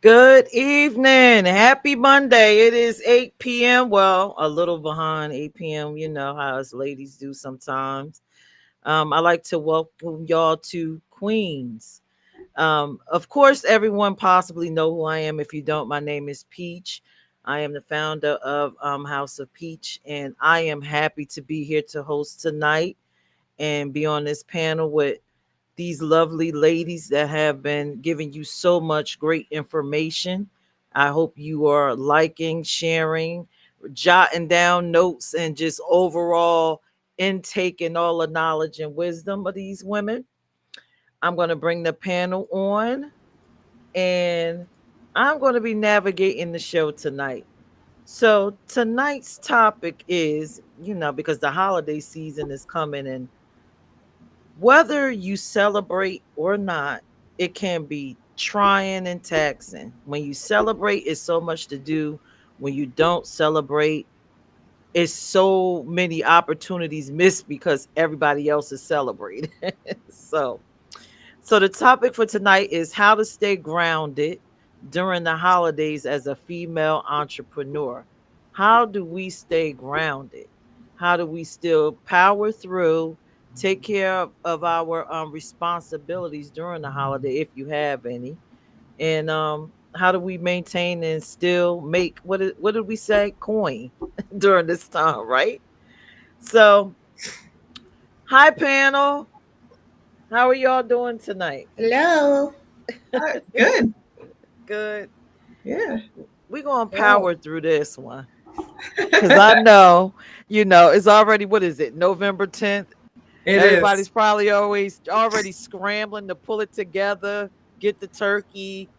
Good evening. Happy Monday. It is 8 p.m. Well, a little behind 8 p.m. You know how us ladies do sometimes. I like to welcome y'all to Queens. Of course, everyone possibly know who I am. If you don't, my name is Peach. I am the founder of House of Peach, and I am happy to be here to host tonight and be on this panel with these lovely ladies that have been giving you so much great information. I hope you are liking, sharing, jotting down notes, and just overall intaking all the knowledge and wisdom of these women. I'm going to bring the panel on and I'm going to be navigating the show tonight. So, tonight's topic is, because the holiday season is coming and whether you celebrate or not, it can be trying and taxing. When you celebrate, it's so much to do. When you don't celebrate, it's so many opportunities missed because everybody else is celebrating. so, so the topic for tonight is how to stay grounded during the holidays as a female entrepreneur. How do we stay grounded? How do we still power through, take care of our responsibilities during the holiday if you have any? And how do we maintain and still make what did we say? Coin during this time, right? So, hi panel. How are y'all doing tonight? Hello. Good. Good. Yeah. We're gonna Good. power through this one because I know, it's already what is it, November 10th. It is. Everybody's probably always already scrambling to pull it together, get the turkey,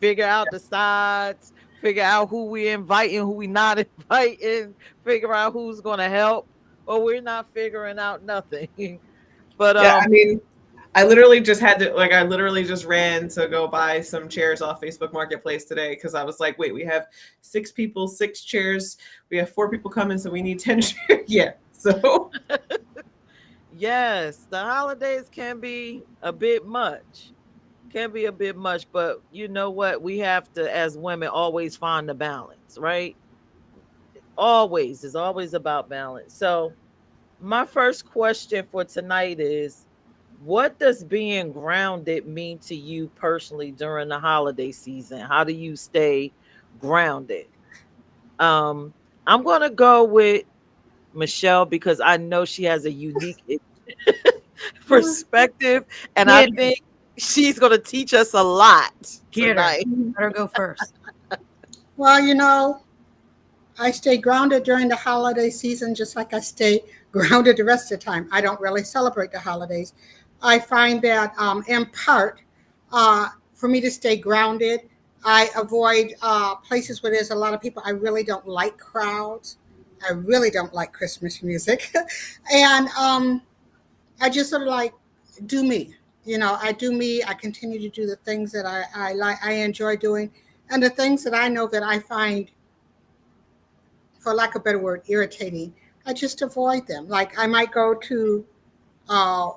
figure out the sides, figure out who we inviting, who we not inviting, figure out who's gonna help, or we're not figuring out nothing. but Yeah, I mean, I literally just ran to go buy some chairs off Facebook Marketplace today because I was like, wait, we have 6 people, 6 chairs. We have 4 people coming, so we need 10 chairs. Yeah. So yes, the holidays can be a bit much. Can be a bit much, but you know what? We have to, as women, always find the balance, right? Always. It's always about balance. So, my first question for tonight is what does being grounded mean to you personally during the holiday season? How do you stay grounded? Um, I'm going to go with Michelle because I know she has a unique perspective, and I Get her. think she's going to teach us a lot Get her. tonight. Let her go first. Well, I stay grounded during the holiday season just like I stay grounded the rest of the time. I don't really celebrate the holidays. I find that, in part, for me to stay grounded, I avoid places where there's a lot of people. I really don't like crowds. I really don't like Christmas music. and I just sort of like do me. I do me. I continue to do the things that I like, I enjoy doing, and the things that I know that I find, for lack of a better word, irritating. I just avoid them. Like I might go to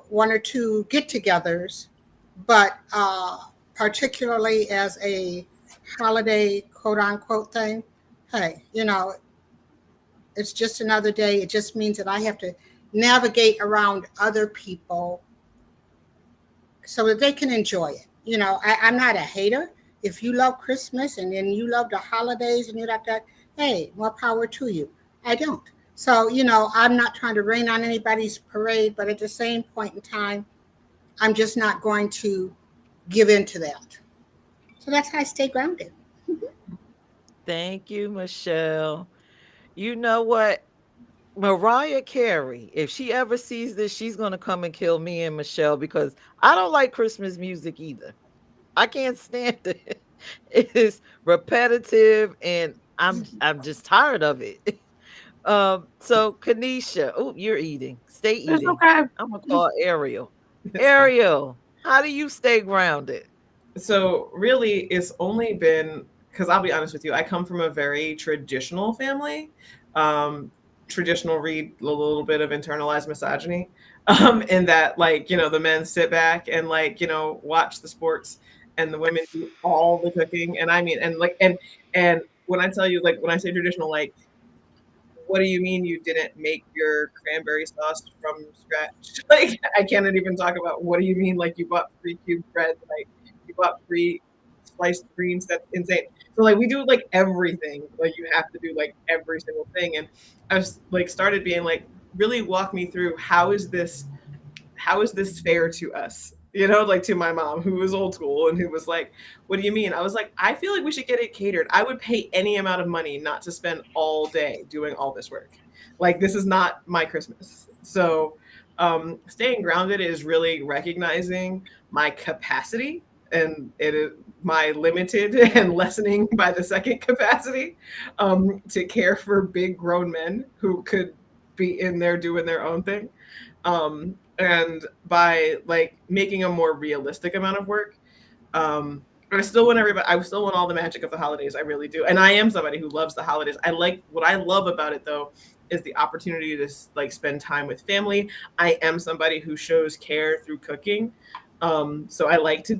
one or two get-togethers, but particularly as a holiday quote unquote thing, hey, it's just another day. It just means that I have to navigate around other people so that they can enjoy it. I'm not a hater. If you love Christmas and then you love the holidays and you like that, hey, more power to you. I don't. So, I'm not trying to rain on anybody's parade, but at the same point in time, I'm just not going to give in to that. So that's how I stay grounded. Thank you, Michelle. You know what? Mariah Carey, if she ever sees this, she's going to come and kill me and Michelle because I don't like Christmas music either. I can't stand it. It is repetitive and I'm just tired of it. So Kanisha, oh, you're eating. Stay It's eating. okay. I'm gonna call Ariel. it's fine. Ariel, how do you stay grounded? So really, it's only been because I'll be honest with you, I come from a very traditional family. Um, Traditional read a little bit of internalized misogyny, in that, like, the men sit back and, like, watch the sports and the women do all the cooking. And I mean, and when I tell you, like, when I say traditional, like, what do you mean you didn't make your cranberry sauce from scratch? Like, I can't even talk about what do you mean, like, you bought 3 cubed bread, like, you bought 3 sliced greens. That's insane. So, like, we do, like, everything. Like, you have to do, like, every single thing. And I was, like, started being like, really walk me through how is this fair to us? You know, like, to my mom, who was old school and who was like, what do you mean? I was like, I feel like we should get it catered. I would pay any amount of money not to spend all day doing all this work. Like, this is not my Christmas. So, staying grounded is really recognizing my capacity, and it is my limited and lessening by the second capacity, to care for big grown men who could be in there doing their own thing. And by, like, making a more realistic amount of work. But I still want all the magic of the holidays. I really do. And I am somebody who loves the holidays. What I love about it, though, is the opportunity to, like, spend time with family. I am somebody who shows care through cooking. So I like to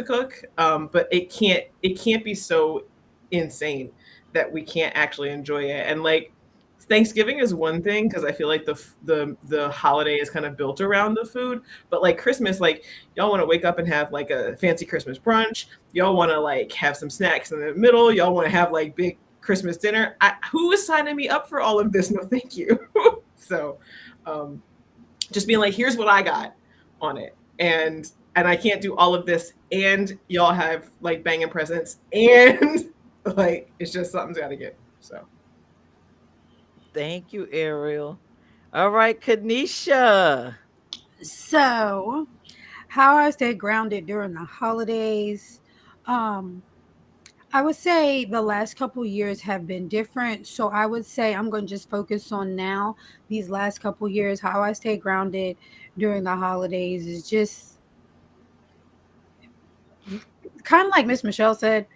cook. But it can't be so insane that we can't actually enjoy it. And, like, Thanksgiving is one thing, because I feel like the holiday is kind of built around the food. But, like, Christmas, like, y'all want to wake up and have, like, a fancy Christmas brunch. Y'all want to, like, have some snacks in the middle. Y'all want to have, like, big Christmas dinner. Who is signing me up for all of this? No, thank you. So, just being like, here's what I got on it, and I can't do all of this, and y'all have, like, banging presents, and like, it's just something's got to give. So. Thank you, Ariel. All right, Kanisha. So, how I stay grounded during the holidays. Um, I would say the last couple years have been different. So I would say I'm going to just focus on now, these last couple years. How I stay grounded during the holidays is just kind of like Miss Michelle said.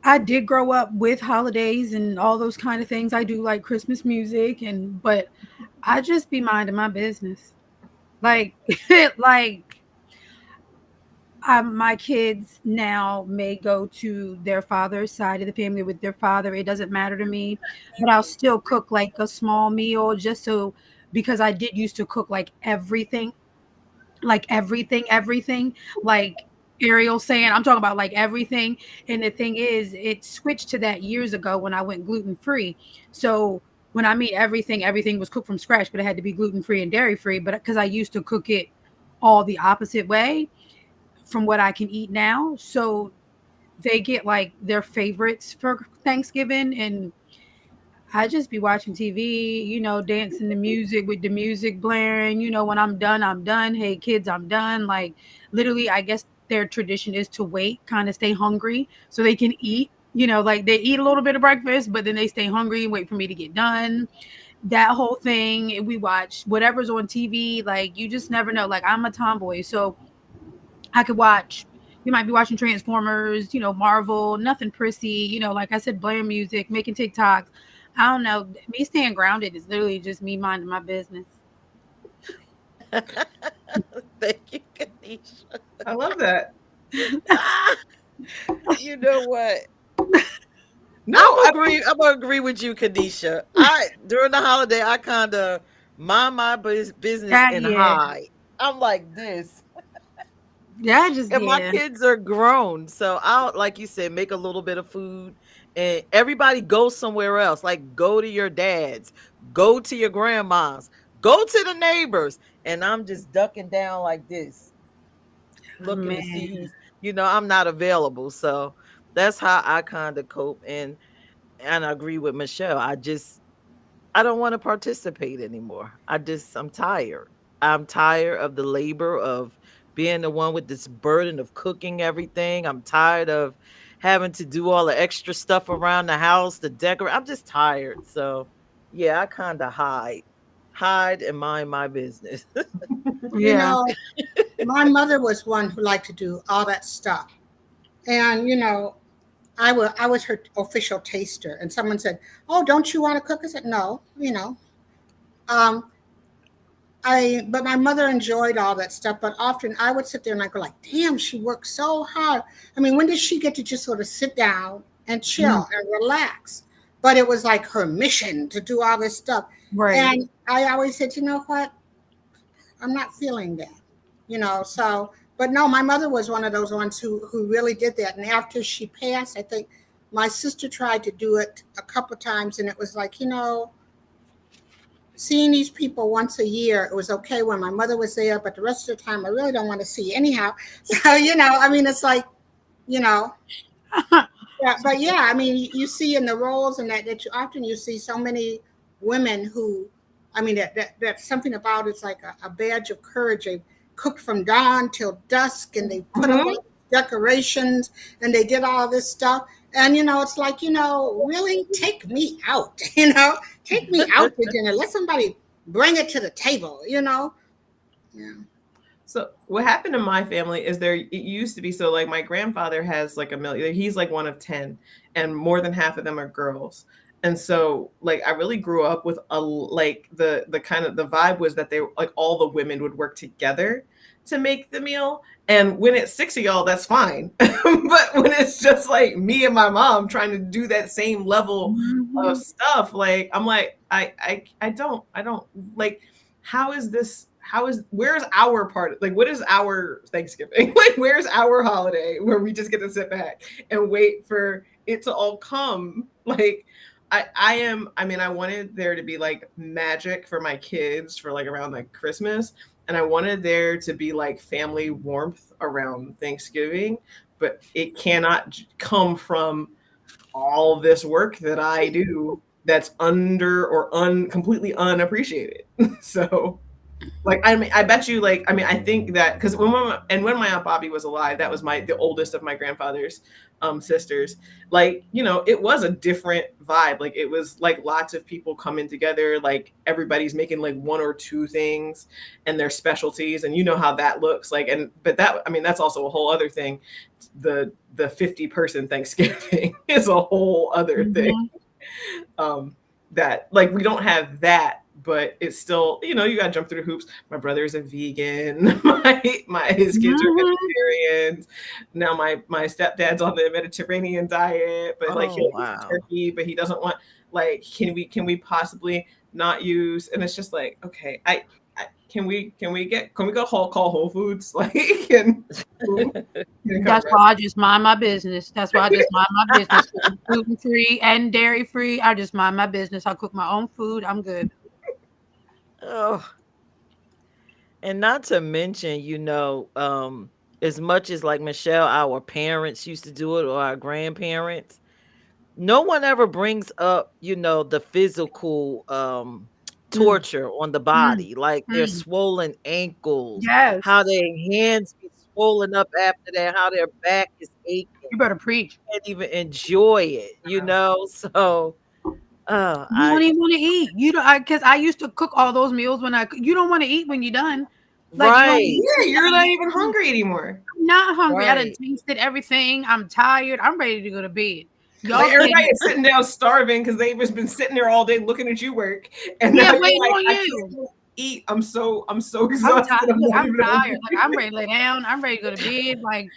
I did grow up with holidays and all those kind of things. I do like Christmas music, but I just be minding my business. Like, like my kids now may go to their father's side of the family with their father. It doesn't matter to me, but I'll still cook like a small meal because I did used to cook like everything, everything. Like Ariel saying, I'm talking about like everything. And the thing is, it switched to that years ago when I went gluten free. So when I mean everything was cooked from scratch, but it had to be gluten free and dairy free. But because I used to cook it all the opposite way from what I can eat now. So they get like their favorites for Thanksgiving, and I just be watching TV, dancing to music with the music blaring. When I'm done, I'm done. Hey kids, I'm done. Like literally, I guess their tradition is to wait, kind of stay hungry so they can eat. Like they eat a little bit of breakfast, but then they stay hungry and wait for me to get done. That whole thing. We watch whatever's on TV. Like you just never know. Like I'm a tomboy, so I could watch. You might be watching Transformers, Marvel, nothing prissy, like I said, blaring music, making TikToks. I don't know. Me staying grounded is literally just me minding my business. Thank you, Kanisha. I love that. You know what? No, I'm gonna agree with you, Kanisha. During the holiday, I kind of mind my business and hide. I'm like this. Yeah, My kids are grown, so I'll, like you said, make a little bit of food, and everybody go somewhere else. Like go to your dad's, go to your grandma's, go to the neighbors, and I'm just ducking down like this, looking to see I'm not available. So that's how I kind of cope, and I agree with Michelle. I don't want to participate anymore. I'm tired. I'm tired of the labor of being the one with this burden of cooking everything. I'm tired of having to do all the extra stuff around the house, the decorate. I'm just tired. So yeah, I kind of hide and mind my business. My mother was one who liked to do all that stuff. And, I was her official taster, and someone said, "Oh, don't you want to cook?" I said, "No." but my mother enjoyed all that stuff. But often I would sit there and I go like, damn, she works so hard. I mean, when did she get to just sort of sit down and chill and relax? But it was like her mission to do all this stuff. Right. And I always said, you know what? I'm not feeling that, so, but no, my mother was one of those ones who really did that. And after she passed, I think my sister tried to do it a couple times, and it was like, seeing these people once a year, it was okay when my mother was there, but the rest of the time I really don't want to see anyhow. So, I mean, it's like, yeah, but yeah, I mean, you see in the roles and that you see so many women who, I mean, that's something about it's like a badge of courage. They cooked from dawn till dusk, and they put up all decorations, and they did all this stuff. And it's like, really take me out, take me out to dinner. Let somebody bring it to the table, Yeah. So what happened in my family is it used to be, so like my grandfather has like a million, he's like one of 10, and more than half of them are girls. And so like I really grew up with the kind of the vibe was that they like all the women would work together to make the meal. And when it's 6 of y'all, that's fine. But when it's just like me and my mom trying to do that same level of stuff, like I'm like, I don't like, where's our part? Like, what is our Thanksgiving? Like, where's our holiday where we just get to sit back and wait for it to all come? Like, I wanted there to be like magic for my kids for like around like Christmas. And I wanted there to be like family warmth around Thanksgiving, but it cannot come from all this work that I do that's completely unappreciated. So like, I mean, I bet you like, I mean, I think that because when my Aunt Bobby was alive, that was the oldest of my grandfather's sisters, like, it was a different vibe. Like it was like lots of people coming together, like everybody's making like one or two things and their specialties, and how that looks like. But that, I mean, that's also a whole other thing. The 50-person Thanksgiving is a whole other thing. That like we don't have that, but it's still, you got to jump through the hoops. My brother is a vegan. His kids are vegetarians. Now my stepdad's on the Mediterranean diet, but like he'll eat turkey, but he doesn't want, like, can we possibly not use? And it's just like, okay, can we go call Whole Foods? Like, that's why I just mind my business. That's why I just mind my business. Gluten free and dairy free. I just mind my business. I cook my own food. I'm good. Oh, and not to mention, as much as like Michelle, our parents used to do it or our grandparents, no one ever brings up, the physical torture on the body, like their swollen ankles, how their hands be swollen up after that, how their back is aching. You better preach. Can't even enjoy it, So you don't even want to eat. You don't, because I used to cook all those meals you don't want to eat when you're done. Like, right. You're not even hungry anymore. I'm not hungry. Right. I done tasted everything. I'm tired. I'm ready to go to bed. Like everybody is sitting down starving because they've just been sitting there all day looking at you work. And now waiting like, on you. Eat. I'm so exhausted. I'm tired. Like I'm ready to lay down. I'm ready to go to bed. Like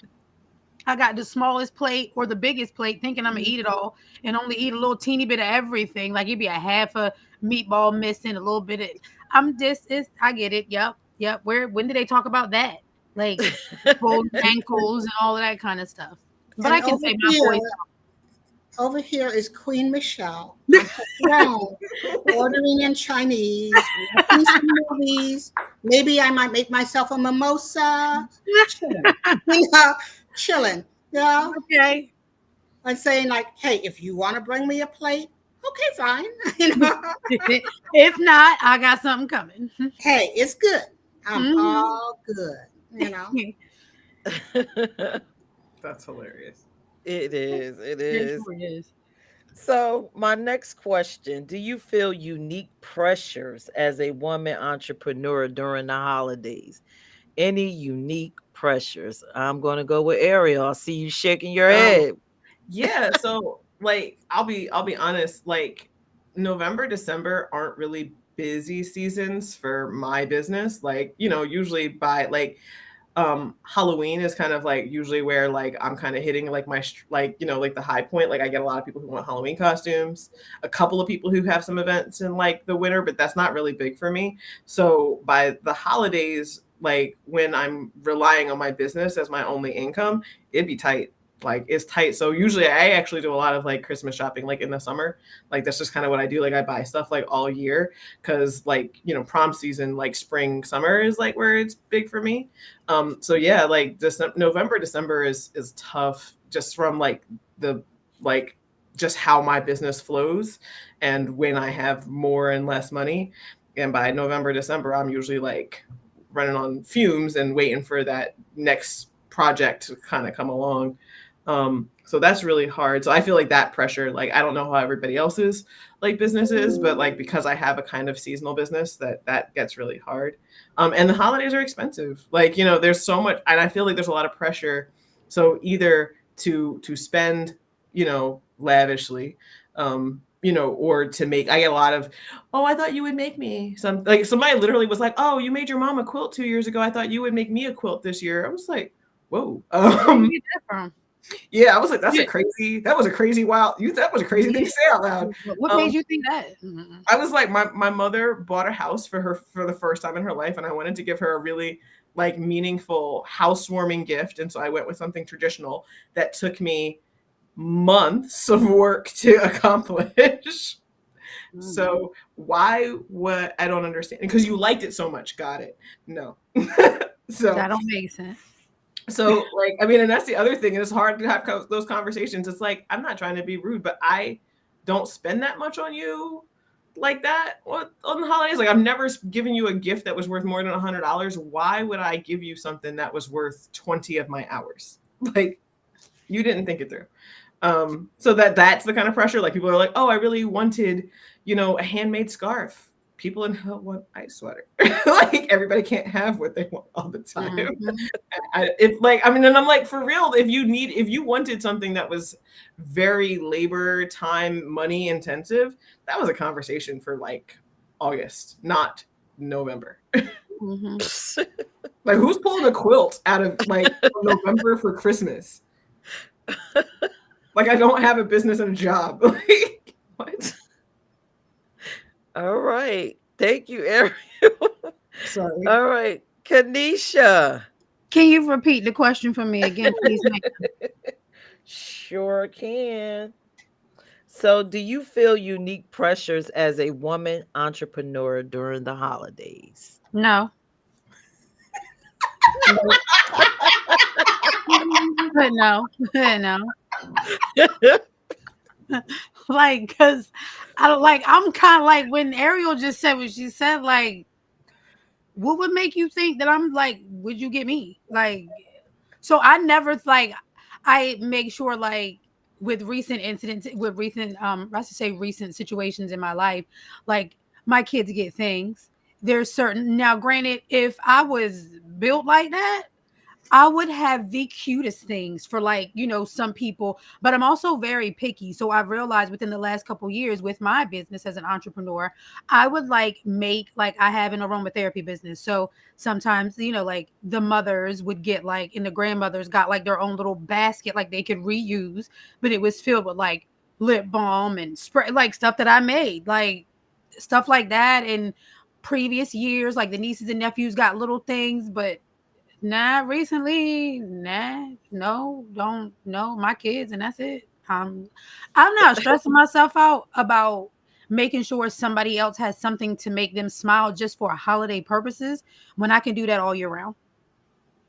I got the smallest plate or the biggest plate, thinking I'm gonna eat it all and only eat a little teeny bit of everything. Like it'd be a half a meatball missing, a little bit of. I get it. Yep. When did they talk about that? Like ankles and all of that kind of stuff. But and I can say my voice. Over here is Queen Michelle, ordering in Chinese, watching some movies. Maybe I might make myself a mimosa. Chilling. Yeah. Okay. I'm saying like, hey, if you want to bring me a plate, okay, fine. If not, I got something coming. Hey, it's good. I'm all good. That's hilarious. It is. It is. So my next question, do you feel unique pressures as a woman entrepreneur during the holidays? Any unique pressures? I'm going to go with Ariel. I see you shaking your head. Yeah. So like, I'll be honest, like November, December aren't really busy seasons for my business. Like, usually by like Halloween is kind of like usually where like I'm kind of hitting like my like like the high point. Like I get a lot of people who want Halloween costumes, a couple of people who have some events in like the winter, but that's not really big for me. So by the holidays, like when I'm relying on my business as my only income, it'd be tight. Like it's tight. So usually I actually do a lot of like Christmas shopping like in the summer. Like that's just kind of what I do. Like I buy stuff like all year because like prom season, like spring summer is like where it's big for me. So yeah, like November, December is tough just from like the like just how my business flows and when I have more and less money. And by November, December, I'm usually like running on fumes and waiting for that next project to kind of come along. So that's really hard. So I feel like that pressure, like, I don't know how everybody else's like business is, but like, because I have a kind of seasonal business that gets really hard. And the holidays are expensive. Like, there's so much, and I feel like there's a lot of pressure. So either to spend, lavishly, or to make, I get a lot of, oh, I thought you would make me some, like somebody literally was like, oh, you made your mom a quilt 2 years ago. I thought you would make me a quilt this year. I was like, whoa. Where did you get that from? Yeah, I was like, that was a crazy that was a crazy thing to say out loud. What made you think that? I was like, my mother bought a house for her for the first time in her life, and I wanted to give her a really like meaningful housewarming gift. And so I went with something traditional that took me months of work to accomplish. So what I don't understand, because you liked it so much. Got it. No. So that don't make sense. So like, I mean, and that's the other thing. And it's hard to have those conversations. It's like, I'm not trying to be rude, but I don't spend that much on you like that on the holidays. Like I've never given you a gift that was worth more than $100. Why would I give you something that was worth 20 of my hours? Like you didn't think it through. So that's the kind of pressure. Like people are like, oh, I really wanted, a handmade scarf. People in hell want ice sweater. Like everybody can't have what they want all the time. Mm-hmm. And I'm like, for real, if you wanted something that was very labor, time, money intensive, that was a conversation for like August, not November. Mm-hmm. Like who's pulling a quilt out of like November for Christmas? Like I don't have a business and a job. Like what? All right. Thank you, Ariel. Sorry. All right. Kanisha. Can you repeat the question for me again, please? Sure can. So, do you feel unique pressures as a woman entrepreneur during the holidays? No. But no. Like, because I'm kind of like when Ariel just said what she said, like, what would make you think that I'm like, would you get me? Like, so I never like, I make sure like with recent incidents, I should say recent situations in my life, like my kids get things. There's certain, now granted, if I was built like that, I would have the cutest things for like, some people, but I'm also very picky. So I've realized within the last couple years with my business as an entrepreneur, I would like make, like I have an aromatherapy business. So sometimes, like the mothers would get like, and the grandmothers got like their own little basket, like they could reuse, but it was filled with like lip balm and spray, like stuff that I made, like stuff like that. In previous years, like the nieces and nephews got little things, but not recently. No, don't know my kids, and that's it. I'm not stressing myself out about making sure somebody else has something to make them smile just for holiday purposes when I can do that all year round.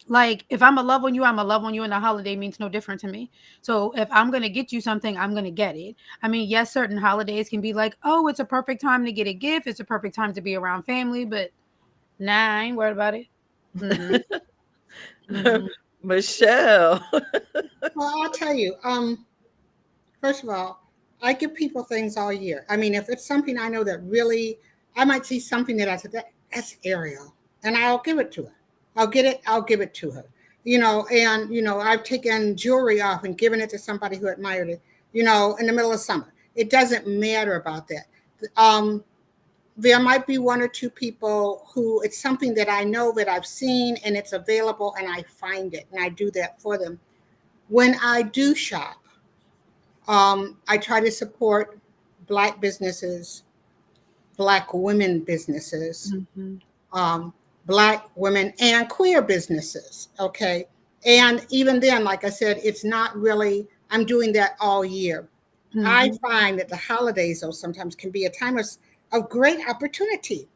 Like if I'm a love on you, I'm a love on you, and the holiday means no different to me. So if I'm gonna get you something, I'm gonna get it. I mean, yes, certain holidays can be like, oh, it's a perfect time to get a gift. It's a perfect time to be around family, but nah, I ain't worried about it. Mm-hmm. Mm-hmm. Michelle. Well, I'll tell you. First of all, I give people things all year. I mean, if it's something I know that really, I might see something that I said, that's Ariel, and I'll give it to her. I'll give it to her. And I've taken jewelry off and given it to somebody who admired it, in the middle of summer. It doesn't matter about that. there might be one or two people who it's something that I know that I've seen and it's available and I find it and I do that for them. When I do shop, I try to support Black businesses, Black women businesses, Black women and queer businesses. Okay. And even then, like I said, it's not really, I'm doing that all year. I find that the holidays, though, sometimes can be a time of great opportunity.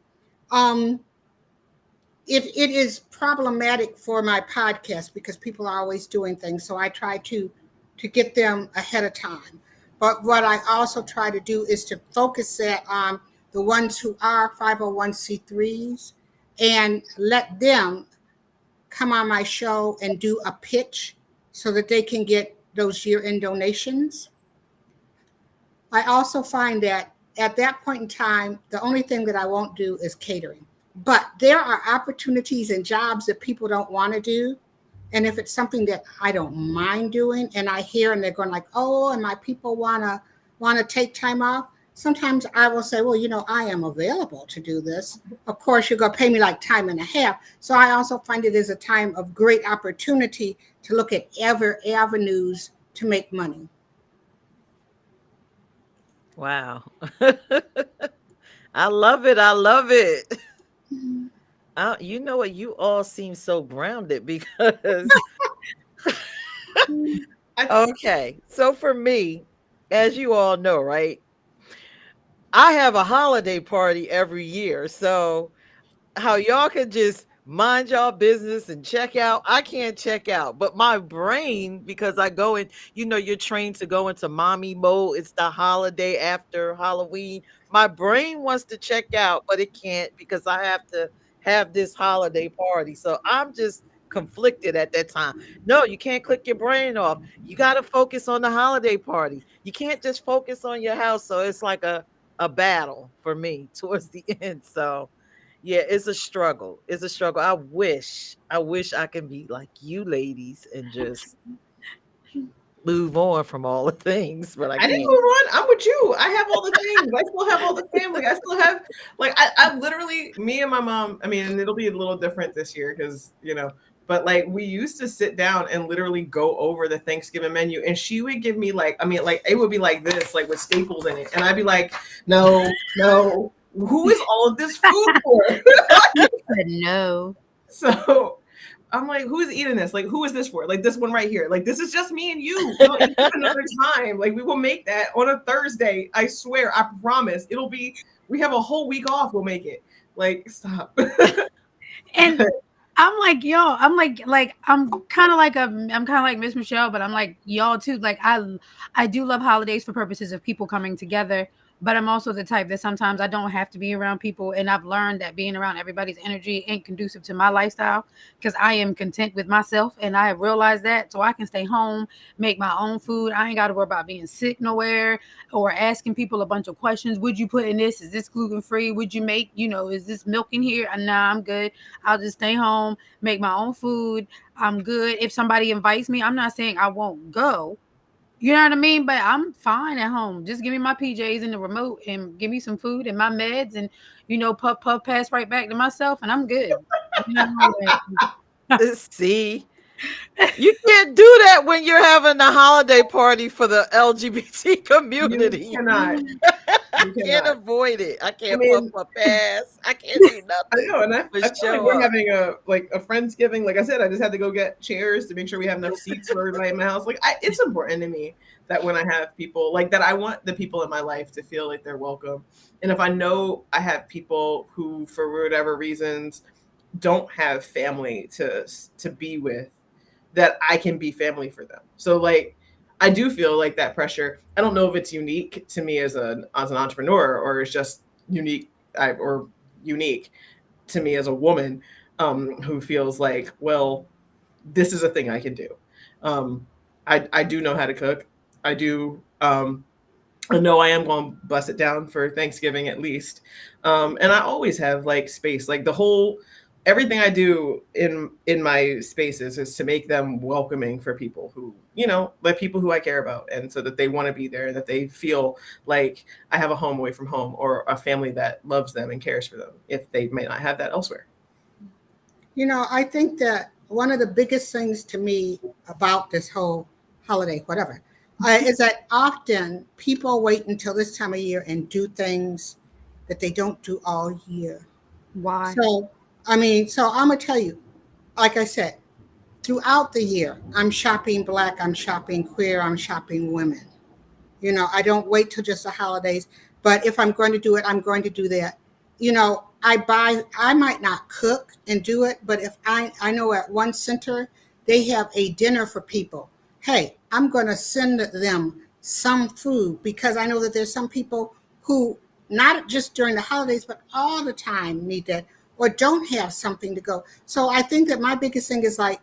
It is problematic for my podcast because people are always doing things. So I try to get them ahead of time. But what I also try to do is to focus that on the ones who are 501c3s and let them come on my show and do a pitch so that they can get those year-end donations. I also find that at that point in time, the only thing that I won't do is catering. But there are opportunities and jobs that people don't want to do. And if it's something that I don't mind doing and I hear and they're going like, oh, and my people want to take time off, sometimes I will say, well, you know, I am available to do this. Of course, you're going to pay me like time and a half. So I also find it is a time of great opportunity to look at other avenues to make money. Wow. I love it. I love it. You know what? You all seem so grounded because. Okay. So for me, as you all know, right? I have a holiday party every year. So how y'all can just mind y'all business and check out, I can't check out. But my brain, because I go in, you know, you're trained to go into mommy mode. It's the holiday after Halloween. My brain wants to check out, but it can't because I have to have this holiday party. So I'm just conflicted at that time. No, you can't click your brain off. You got to focus on the holiday party. You can't just focus on your house. So it's like a battle for me towards the end. So yeah, it's a struggle. It's a struggle. I wish I could be like you ladies and just move on from all the things, but I didn't can't. move on. I'm with you. I have all the things. I still have all the family. I still have like I literally, me and my mom. I mean, and it'll be a little different this year because you know. But like we used to sit down and literally go over the Thanksgiving menu, and she would give me like, I mean, like it would be like this, like with staples in it, and I'd be like, no. Who is all of this food for? No. So I'm like, who's eating this? Like, who is this for? Like this one right here. Like, this is just me and you. We'll eat another time. Like, we will make that on a Thursday. I swear, I promise. It'll be, we have a whole week off. We'll make it. Like, stop. And I'm like, y'all, I'm kind of like Miss Michelle, but I'm like y'all too. Like I do love holidays for purposes of people coming together, but I'm also the type that sometimes I don't have to be around people. And I've learned that being around everybody's energy ain't conducive to my lifestyle because I am content with myself. And I have realized that so I can stay home, make my own food. I ain't got to worry about being sick nowhere or asking people a bunch of questions. Would you put in this? Is this gluten free? Would you make, is this milk in here? Nah, I'm good. I'll just stay home, make my own food. I'm good. If somebody invites me, I'm not saying I won't go. You know what I mean? But I'm fine at home. Just give me my PJs and the remote and give me some food and my meds and, puff, pass right back to myself and I'm good. See, you can't do that when you're having a holiday party for the LGBT community. You cannot. I can't avoid it. I can't puff pass. I can't do nothing. I know, and I feel like we're having a Friendsgiving. Like I said, I just had to go get chairs to make sure we have enough seats for everybody in my house. Like it's important to me that when I have people like that, I want the people in my life to feel like they're welcome. And if I know I have people who, for whatever reasons, don't have family to be with, that I can be family for them. So like, I do feel like that pressure. I don't know if it's unique to me as an entrepreneur or it's just unique to me as a woman who feels like, well, this is a thing I can do. I do know how to cook. I do. I know I am going to bust it down for Thanksgiving at least. And I always have like space, like the whole everything I do in my spaces is to make them welcoming for people who, like people who I care about, and so that they want to be there, that they feel like I have a home away from home, or a family that loves them and cares for them, if they may not have that elsewhere. I think that one of the biggest things to me about this whole holiday, whatever, is that often people wait until this time of year and do things that they don't do all year. Why? So, I'm going to tell you, like I said, throughout the year, I'm shopping Black, I'm shopping queer, I'm shopping women. I don't wait till just the holidays, but if I'm going to do it, I'm going to do that. I might not cook and do it, but if I know at one center, they have a dinner for people. Hey, I'm going to send them some food, because I know that there's some people who, not just during the holidays, but all the time, need that, or don't have something to go. So I think that my biggest thing is like,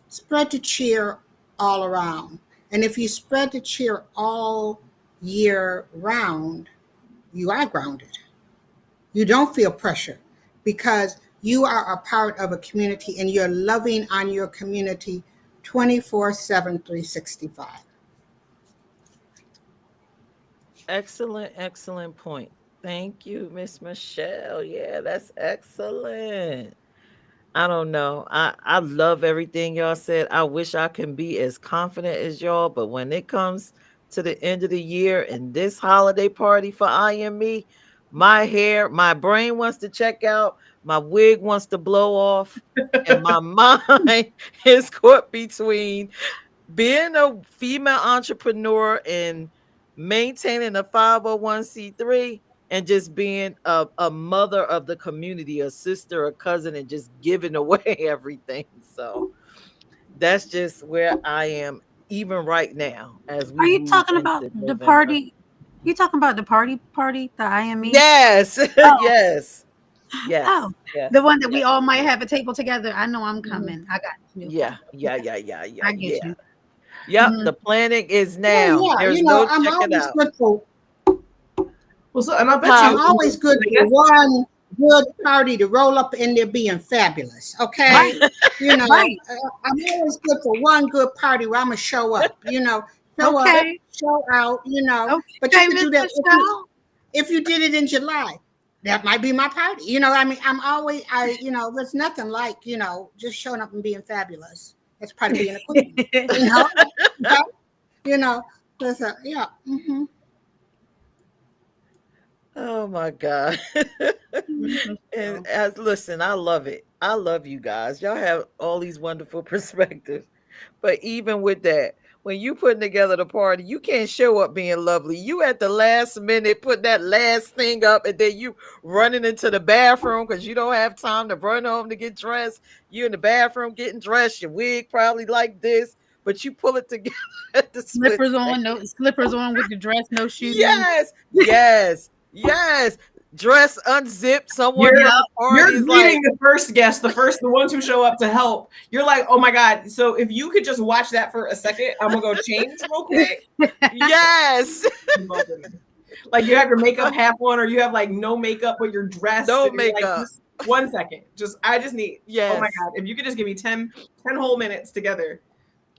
spread the cheer all around. And if you spread the cheer all year round, you are grounded. You don't feel pressure, because you are a part of a community and you're loving on your community 24/7, 365. Excellent point. Thank you, Miss Michelle. Yeah, that's excellent. I don't know. I love everything y'all said. I wish I can be as confident as y'all, but when it comes to the end of the year and this holiday party for I and me, my brain wants to check out, my wig wants to blow off, and my mind is caught between being a female entrepreneur and maintaining a 501c3, and just being a mother of the community, a sister, a cousin, and just giving away everything. So that's just where I am even right now as Are we you move talking into about the November. party? You talking about the party, the IME? Yes. Oh. Yes. Yes. Oh, yes. the one that we all might have a table together. I know I'm Mhm. coming. I got you. Yeah. I get you. Yep. Mhm. The planning is Oh, now. yeah, There's no I'm checking always out. good for Well, so, and I bet Huh? I'm you, always good I for guess, one good party to roll up in there being fabulous. Okay. Right, right. I'm always good for one good party where I'm gonna show up, show up, Okay, show out, but you okay, could Miss do that Michelle. if you did it in July. That might be my party. I'm always, there's nothing like, just showing up and being fabulous. That's part of being a queen, Okay? There's yeah. Mm-hmm. Oh my God. And listen, I love it. I love you guys. Y'all have all these wonderful perspectives. But even with that, when you putting together the party, you can't show up being lovely. You at the last minute put that last thing up, and then you running into the bathroom because you don't have time to run home to get dressed. You in the bathroom getting dressed, your wig probably like this, but you pull it together at the split Slippers on, second. no slippers on with the dress, no shoes. Yes. Dress unzipped. Someone you're from the party you're is like, greeting the first guest, the ones who show up to help. You're like, oh my God. So if you could just watch that for a second, I'm gonna go change real quick. yes. Like you have your makeup half on, or you have like no makeup, but you're dressed. No and you're like, makeup. just 1 second. I just need, Yes. oh my God. If you could just give me 10 whole minutes together.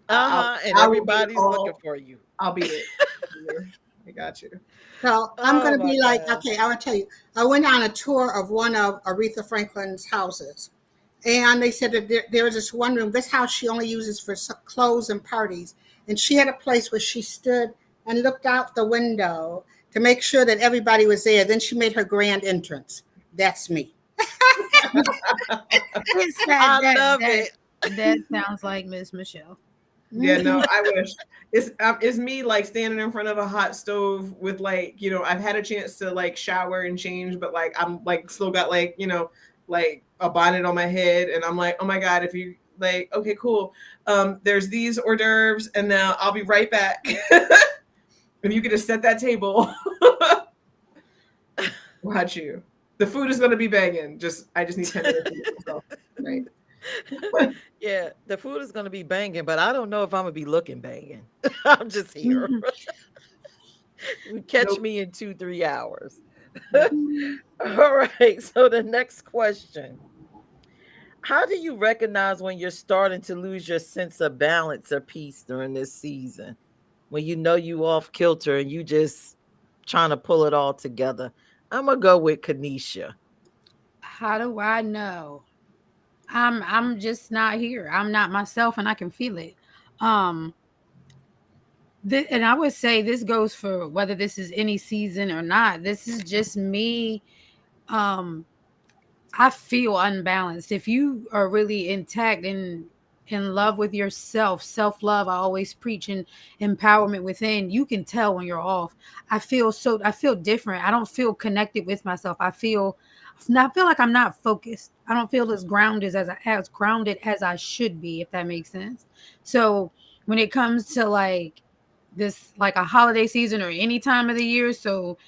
And I will be everybody's all- looking for you. I'll be it. I got you. So I'm going to my be like, God. okay, I will tell you. I went on a tour of one of Aretha Franklin's houses. And they said that there was this one room. This house she only uses for clothes and parties. And she had a place where she stood and looked out the window to make sure that everybody was there. Then she made her grand entrance. That's me. I love it. That sounds like Miss Michelle. Yeah, no, I wish. It's me like standing in front of a hot stove with like, I've had a chance to like shower and change, but like I'm like still got like, like a bonnet on my head, and I'm like, oh my God, if you like, okay, cool. There's these hors d'oeuvres, and now I'll be right back. If you could just set that table. Watch you. The food is gonna be banging. I just need 10 minutes. Right. Yeah, the food is going to be banging, but I don't know if I'm going to be looking banging. I'm just here. Catch me in 2-3 hours. All right. So the next question. How do you recognize when you're starting to lose your sense of balance or peace during this season? When you know you off kilter and you just trying to pull it all together. I'm gonna go with Kanisha. How do I know? I'm just not here. I'm not myself and I can feel it. Um and I would say this goes for whether this is any season or not. This is just me. Um I feel unbalanced. If you are really intact and in love with yourself, self-love, I always preach in empowerment within, you can tell when you're off. I feel different. I don't feel connected with myself. I feel like I'm not focused. I don't feel as grounded as I should be, if that makes sense. So when it comes to like this, like a holiday season or any time of the year, so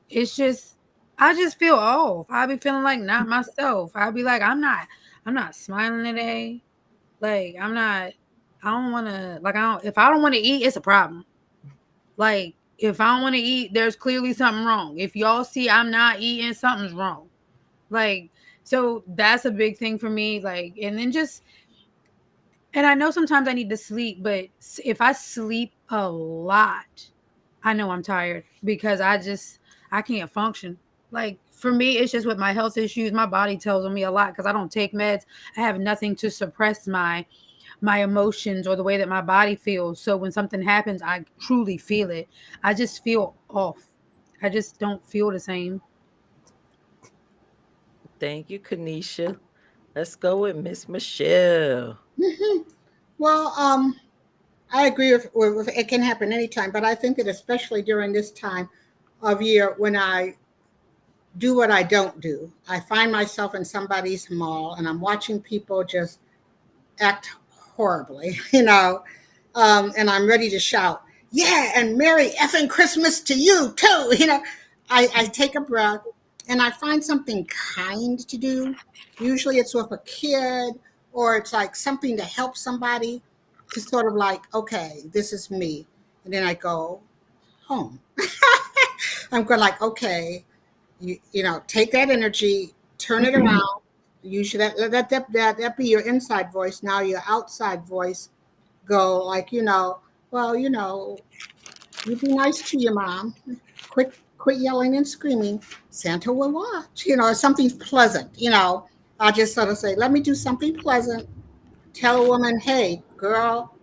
it's just I just feel off. I be feeling like not myself. I be like, I'm not smiling today. Like I don't wanna like I don't if I don't want to eat, it's a problem. Like if I don't want to eat, there's clearly something wrong. If y'all see I'm not eating, something's wrong. Like, so that's a big thing for me. Like, and then just and I know sometimes I need to sleep, but if I sleep a lot, I know I'm tired because I can't function. Like for me, it's just with my health issues. My body tells on me a lot because I don't take meds. I have nothing to suppress my emotions or the way that my body feels. So when something happens, I truly feel it. I just feel off. I just don't feel the same. Thank you, Kanisha. Let's go with Miss Michelle. Well, I agree with it can happen anytime, but I think that especially during this time of year when I do what I don't do, I find myself in somebody's mall and I'm watching people just act horribly, and I'm ready to shout, yeah, and Merry effing Christmas to you too. I take a breath and I find something kind to do. Usually it's with a kid or it's like something to help somebody to sort of like, okay, this is me. And then I go home. I'm going like, okay, take that energy, turn it around. You should that be your inside voice. Now your outside voice go like, well, you be nice to your mom. Quit yelling and screaming. Santa will watch. Something pleasant. I'll just sort of say, let me do something pleasant. Tell a woman, hey, girl,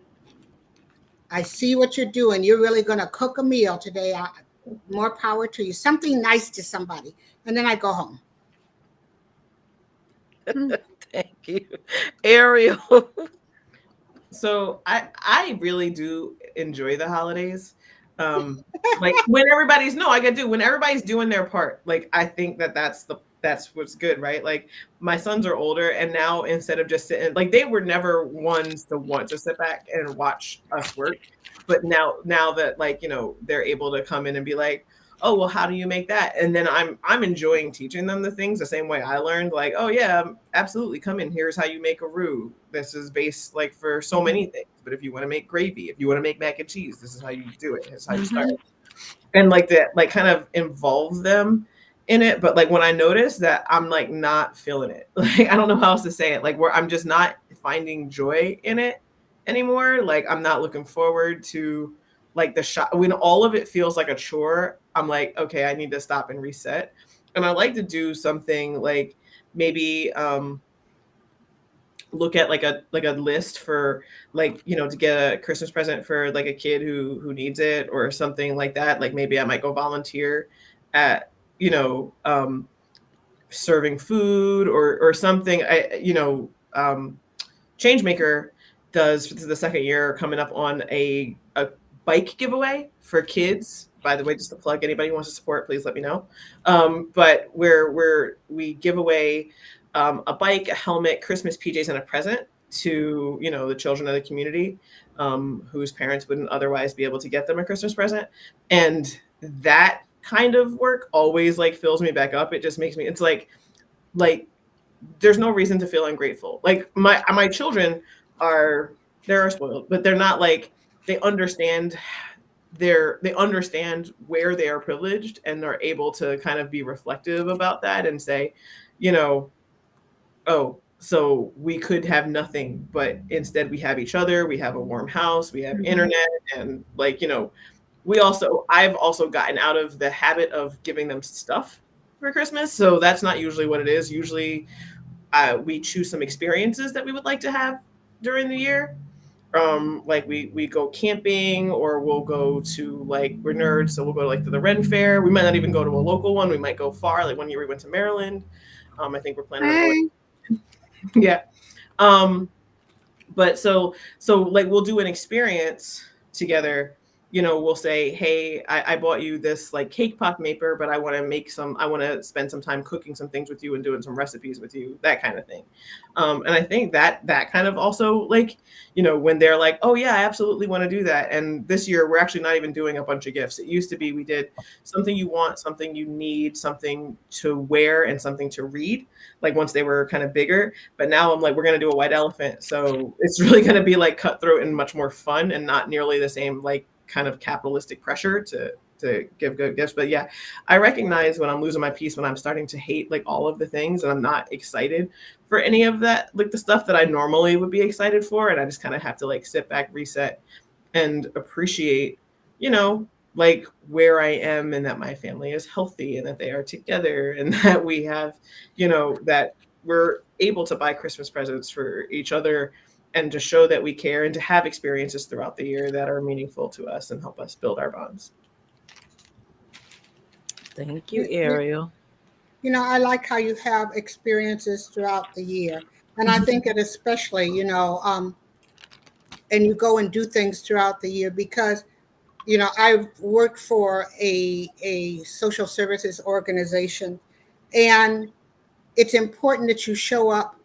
I see what you're doing. You're really going to cook a meal today. More power to you. Something nice to somebody. And then I go home. Thank you. Ariel. So I really do enjoy the holidays. Like when when everybody's doing their part. Like I think that's what's good, right? Like my sons are older and now instead of just sitting, like they were never ones to want to sit back and watch us work. But now that like, they're able to come in and be like, oh, well, how do you make that? And then I'm enjoying teaching them the things the same way I learned, like, oh yeah, absolutely, come in, here's how you make a roux. This is based like for so many things. But if you want to make gravy, if you want to make mac and cheese, this is how you do it. This is how you start. And like that, like kind of involve them in it. But like when I notice that I'm like not feeling it, like I don't know how else to say it, like where I'm just not finding joy in it anymore. Like I'm not looking forward to like the shot when all of it feels like a chore. I'm like, okay, I need to stop and reset. And I like to do something like maybe look at like a list for like, to get a Christmas present for like a kid who needs it or something like that. Like maybe I might go volunteer at, serving food or something. Changemaker does, this is the second year coming up on a bike giveaway for kids. By the way, just to plug, anybody who wants to support, please let me know. But where we give away a bike, a helmet, Christmas PJs, and a present to the children of the community whose parents wouldn't otherwise be able to get them a Christmas present. And that kind of work always like fills me back up. It just makes me, it's like there's no reason to feel ungrateful. Like my children they're spoiled, but they're not like, they understand where they are privileged and are able to kind of be reflective about that and say, oh, So we could have nothing, but instead we have each other, we have a warm house, we have Mhm. internet, and like, I've also gotten out of the habit of giving them stuff for Christmas. So that's not usually what it is. Usually we choose some experiences that we would like to have during the year. Like we go camping, or we'll go to, like, we're nerds, so we'll go like to the Ren Fair. We might not even go to a local one. We might go far. Like one year we went to Maryland. I think we're planning on going. Hey. Yeah. Um, but so like we'll do an experience together. We'll say, hey, I bought you this like cake pop maker, but I want to spend some time cooking some things with you and doing some recipes with you, that kind of thing. And I think that kind of also, like, when they're like, oh yeah, I absolutely want to do that. And this year we're actually not even doing a bunch of gifts. It used to be we did something you want, something you need, something to wear, and something to read, like once they were kind of bigger. But now I'm like, we're going to do a white elephant. So it's really going to be like cutthroat and much more fun, and not nearly the same like kind of capitalistic pressure to give good gifts. But yeah, I recognize when I'm losing my peace, when I'm starting to hate like all of the things, and I'm not excited for any of that, like the stuff that I normally would be excited for. And I just kind of have to like sit back, reset, and appreciate, like where I am, and that my family is healthy, and that they are together, and that we have, that we're able to buy Christmas presents for each other, and to show that we care, and to have experiences throughout the year that are meaningful to us and help us build our bonds. Thank you, Ariel. I like how you have experiences throughout the year. And I think it especially, and you go and do things throughout the year because, I've worked for a social services organization, and it's important that you show up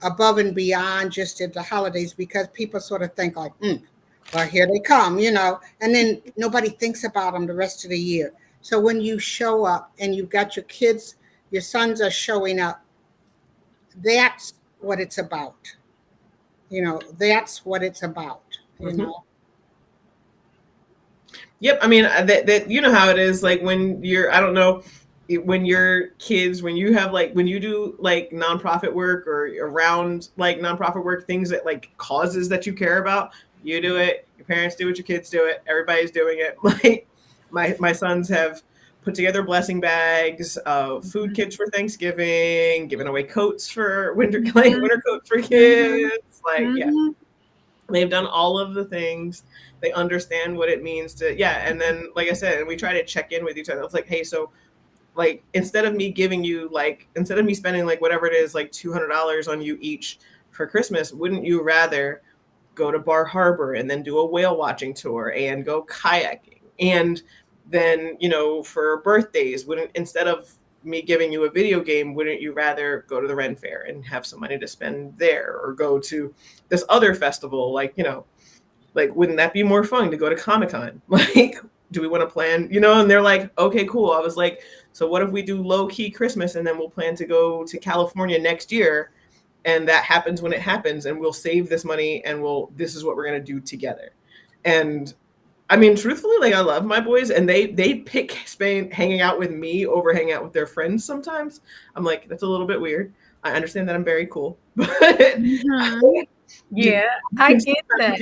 above and beyond just at the holidays, because people sort of think like, well, here they come, and then nobody thinks about them the rest of the year. So when you show up and you've got your kids, your sons are showing up, that's what it's about. That's what it's about, Mhm. Yep. I mean, that you know how it is. Like when you're, I don't know, when your kids, when you have like, when you do like nonprofit work, or around like nonprofit work, things that like causes that you care about, you do it. Your parents do it. Your kids do it. Everybody's doing it. Like my sons have put together blessing bags of food kits for Thanksgiving, giving away coats for winter, like winter coats for kids. Like, yeah. Mhm. They've done all of the things. They understand what it means to, yeah. And then, like I said, and we try to check in with each other. It's like, hey, so like, instead of me spending like whatever it is, like $200 on you each for Christmas, wouldn't you rather go to Bar Harbor and then do a whale watching tour and go kayaking? And then, for birthdays, instead of me giving you a video game, wouldn't you rather go to the Ren Fair and have some money to spend there, or go to this other festival? Like, like, wouldn't that be more fun to go to Comic-Con? Like, do we want to plan, And they're like, okay, cool. I was like, so what if we do low key Christmas, and then we'll plan to go to California next year, and that happens when it happens, and we'll save this money, and this is what we're going to do together. And I mean, truthfully, like, I love my boys, and they pick hanging out with me over hanging out with their friends sometimes. I'm like, that's a little bit weird. I understand that I'm very cool, but Mhm. Yeah, I get that.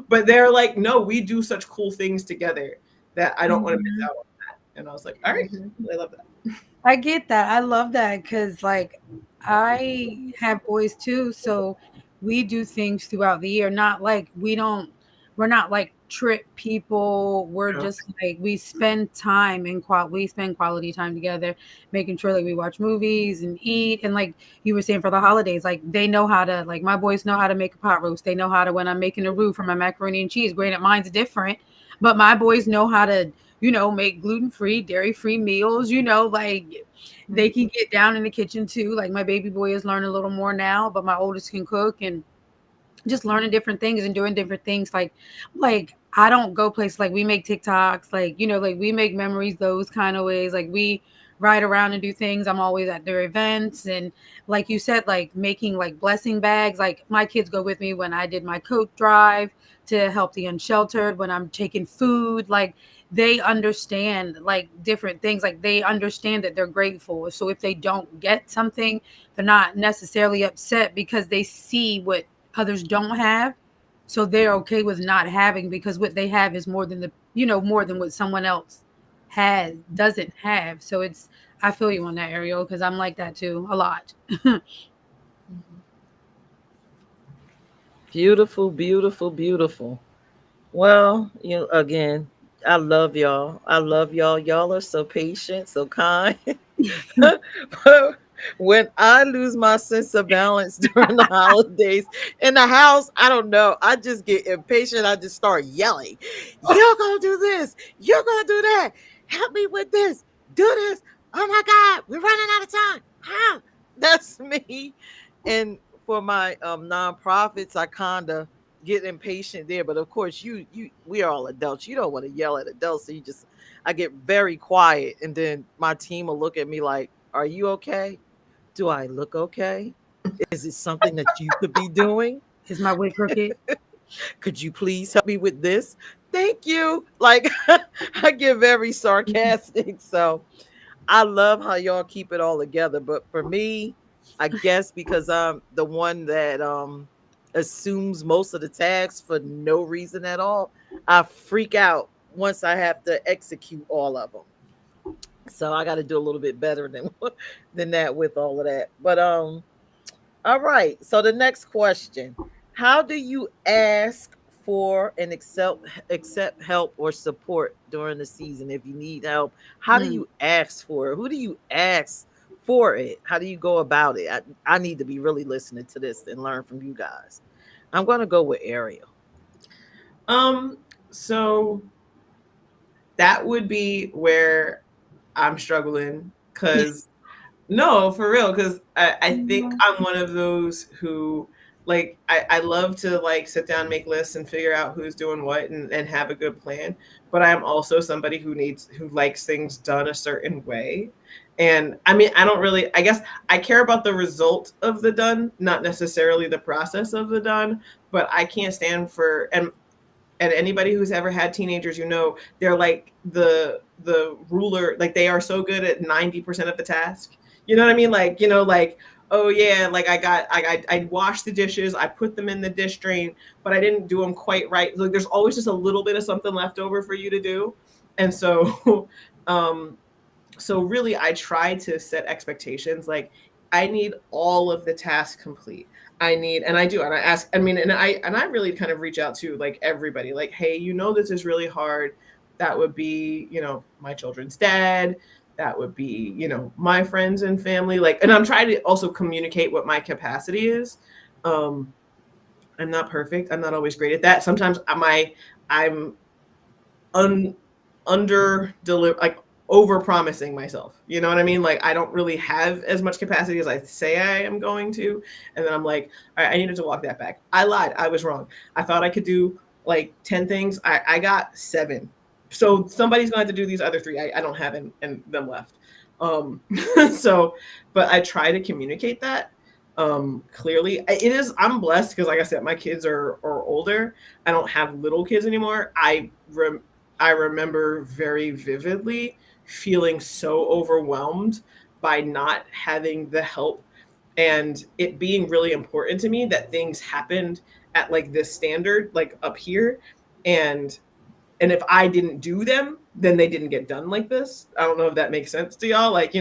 But they're like, no, we do such cool things together that I don't want to miss Mhm. out on that. And I was like, all right, I love that. I get that. I love that because, like, I have boys too, so we do things throughout the year. Not like we're not like trip people. We're You know? just like we spend time in we spend quality time together, making sure that we watch movies and eat. And like you were saying for the holidays, like they know how to, like my boys know how to make a pot roast. They know how to, when I'm making a roux for my macaroni and cheese. Granted, mine's different, but my boys know how to, make gluten-free, dairy-free meals, like they can get down in the kitchen too. Like my baby boy is learning a little more now, but my oldest can cook, and just learning different things and doing different things. Like I don't go places, like we make TikToks, like, like we make memories those kind of ways. Like we ride around and do things. I'm always at their events. And like you said, like making like blessing bags, like my kids go with me when I did my coat drive to help the unsheltered, when I'm taking food. Like they understand like different things. Like they understand that they're grateful. So if they don't get something, they're not necessarily upset because they see what others don't have. So they're okay with not having, because what they have is more than more than what someone else doesn't have. So I feel you on that, Ariel, because I'm like that too a lot. Beautiful, beautiful, beautiful. Well, again, I love y'all. I love y'all. Y'all are so patient, so kind. But when I lose my sense of balance during the holidays in the house, I don't know. I just get impatient. I just start yelling. You're gonna do this. You're gonna do that. Help me with this. Do this. Oh my God, we're running out of time. How? That's me. And for my nonprofits, I kinda get impatient there. But of course, we are all adults. You don't want to yell at adults. So I get very quiet. And then my team will look at me like, are you okay? Do I look okay? Is it something that you could be doing? Is my wig crooked? Could you please help me with this? Thank you. Like, I get very sarcastic. So I love how y'all keep it all together. But for me, I guess because I'm the one that assumes most of the tasks for no reason at all, I freak out once I have to execute all of them. So I got to do a little bit better than that with all of that. But all right. So the next question: how do you ask for and accept help or support during the season? If you need help, how do you ask for it? Who do you ask for it? How do you go about it? I need to be really listening to this and learn from you guys. I'm going to go with Ariel. So that would be where I'm struggling, because no, for real, because I think I'm one of those who, like, I love to like sit down, make lists and figure out who's doing what and have a good plan. But I'm also somebody who likes things done a certain way. And I mean, I guess I care about the result of the done, not necessarily the process of the done, but I can't stand for, and anybody who's ever had teenagers, they're like the ruler, like they are so good at 90% of the task. You know what I mean? Like, like, oh yeah, like I washed the dishes, I put them in the dish drain, but I didn't do them quite right. Like there's always just a little bit of something left over for you to do. And so, so really I try to set expectations. Like I need all of the tasks complete. And I do, and I ask, I mean, and I really kind of reach out to like everybody, like, hey, this is really hard. That would be, my children's dad. That would be, my friends and family. Like, and I'm trying to also communicate what my capacity is. I'm not perfect. I'm not always great at that. Sometimes I'm under deliver, like over promising myself. You know what I mean? Like I don't really have as much capacity as I say I am going to. And then I'm like, all right, I needed to walk that back. I lied. I was wrong. I thought I could do like 10 things. I got 7. So somebody's going to have to do these other 3. I don't have and them left. So, but I try to communicate that clearly. I'm blessed because like I said, my kids are older. I don't have little kids anymore. I remember very vividly feeling so overwhelmed by not having the help, and it being really important to me that things happened at like this standard, like up here. And if I didn't do them, then they didn't get done like this. I don't know if that makes sense to y'all. Like,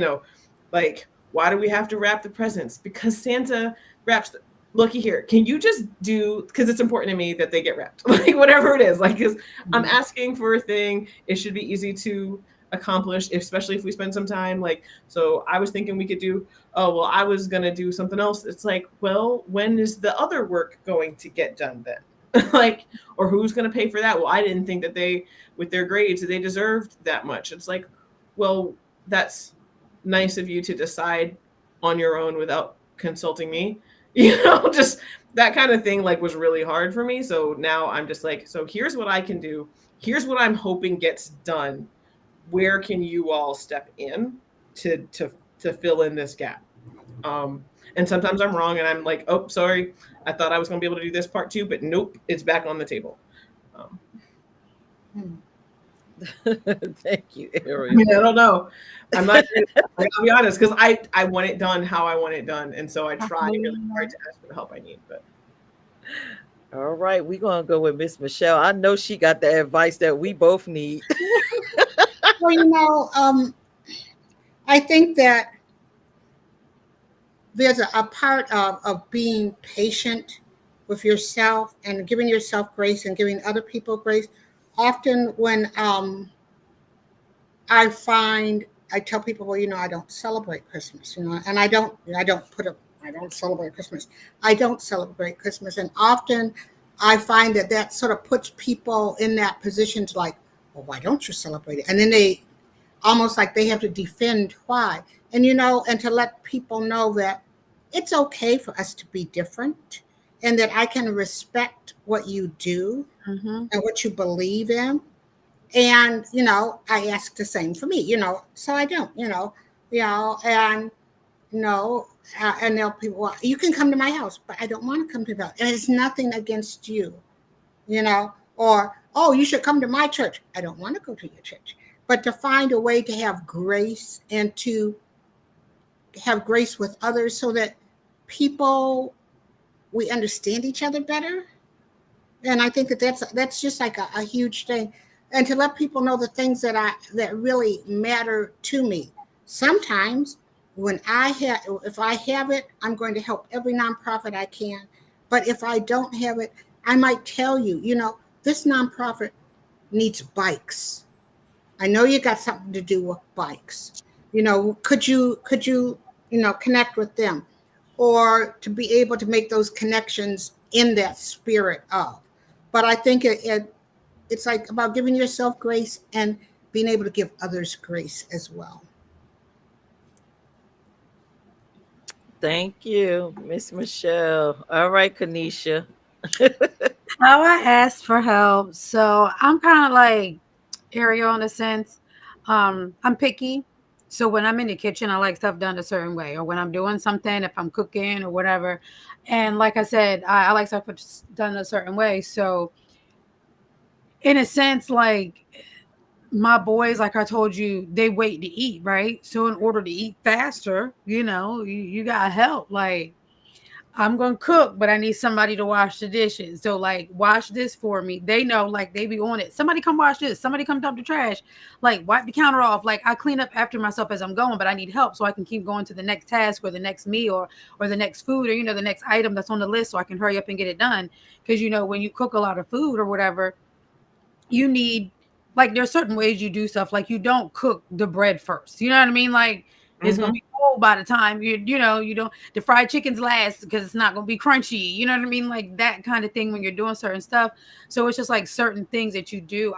like why do we have to wrap the presents? Because Santa wraps looky here, can you just do, because it's important to me that they get wrapped, like whatever it is, like, because I'm asking for a thing, it should be easy to accomplish, especially if we spend some time. Like, so I was thinking we could do, oh, well, I was going to do something else. It's like, well, when is the other work going to get done then? Like, or who's going to pay for that? Well, I didn't think that they, with their grades, they deserved that much. It's like, well, that's nice of you to decide on your own without consulting me. Just that kind of thing, like, was really hard for me. So now I'm just like, so here's what I can do. Here's what I'm hoping gets done. Where can you all step in to fill in this gap? And sometimes I'm wrong and I'm like, oh, sorry, I thought I was going to be able to do this part too, but nope, it's back on the table. Thank you, I Ariel. mean, I don't know. I'm not. Like, I'll be honest, because I want it done how I want it done, and so I try really hard to ask for the help I need. But All right, we're gonna go with Miss Michelle. I know she got the advice that we both need. Well, I think that there's a part of being patient with yourself and giving yourself grace and giving other people grace. Often when I tell people, well, I don't celebrate Christmas, and I don't celebrate Christmas. I don't celebrate Christmas. And often I find that sort of puts people in that position to like, well, why don't you celebrate it? And then they almost like they have to defend why. And to let people know that it's okay for us to be different and that I can respect what you do Mm-hmm. and what you believe in. And, I ask the same for me, so I don't, and no, and they'll people, well, you can come to my house, but I don't want to come to that. And it's nothing against you, or, oh, you should come to my church. I don't want to go to your church. But to find a way to have grace and to have grace with others so that we understand each other better. And I think that's just like a huge thing. And to let people know the things that really matter to me. Sometimes if I have it, I'm going to help every nonprofit I can. But if I don't have it, I might tell you, this nonprofit needs bikes. I know you got something to do with bikes. Could you connect with them, or to be able to make those connections in that spirit of. But I think it's like about giving yourself grace and being able to give others grace as well. Thank you, Miss Michelle. All right, Kanisha. How I asked for help. So I'm kind of like Ariel in a sense. I'm picky. So when I'm in the kitchen, I like stuff done a certain way. Or when I'm doing something, if I'm cooking or whatever. And like I said, I like stuff done a certain way. So in a sense, like my boys, like I told you, they wait to eat, right? So in order to eat faster, you got help. Like I'm gonna cook, but I need somebody to wash the dishes. So like wash this for me. They know, like they be on it. Somebody come wash this. Somebody come dump the trash. Like wipe the counter off. Like I clean up after myself as I'm going, but I need help so I can keep going to the next task or the next meal or the next food or the next item that's on the list so I can hurry up and get it done. Because when you cook a lot of food or whatever, you need like there's certain ways you do stuff. Like you don't cook the bread first. You know what I mean? Like it's gonna be cold by the time you don't the fried chicken's last because it's not gonna be crunchy. You know what I mean? Like that kind of thing when you're doing certain stuff. So it's just like certain things that you do.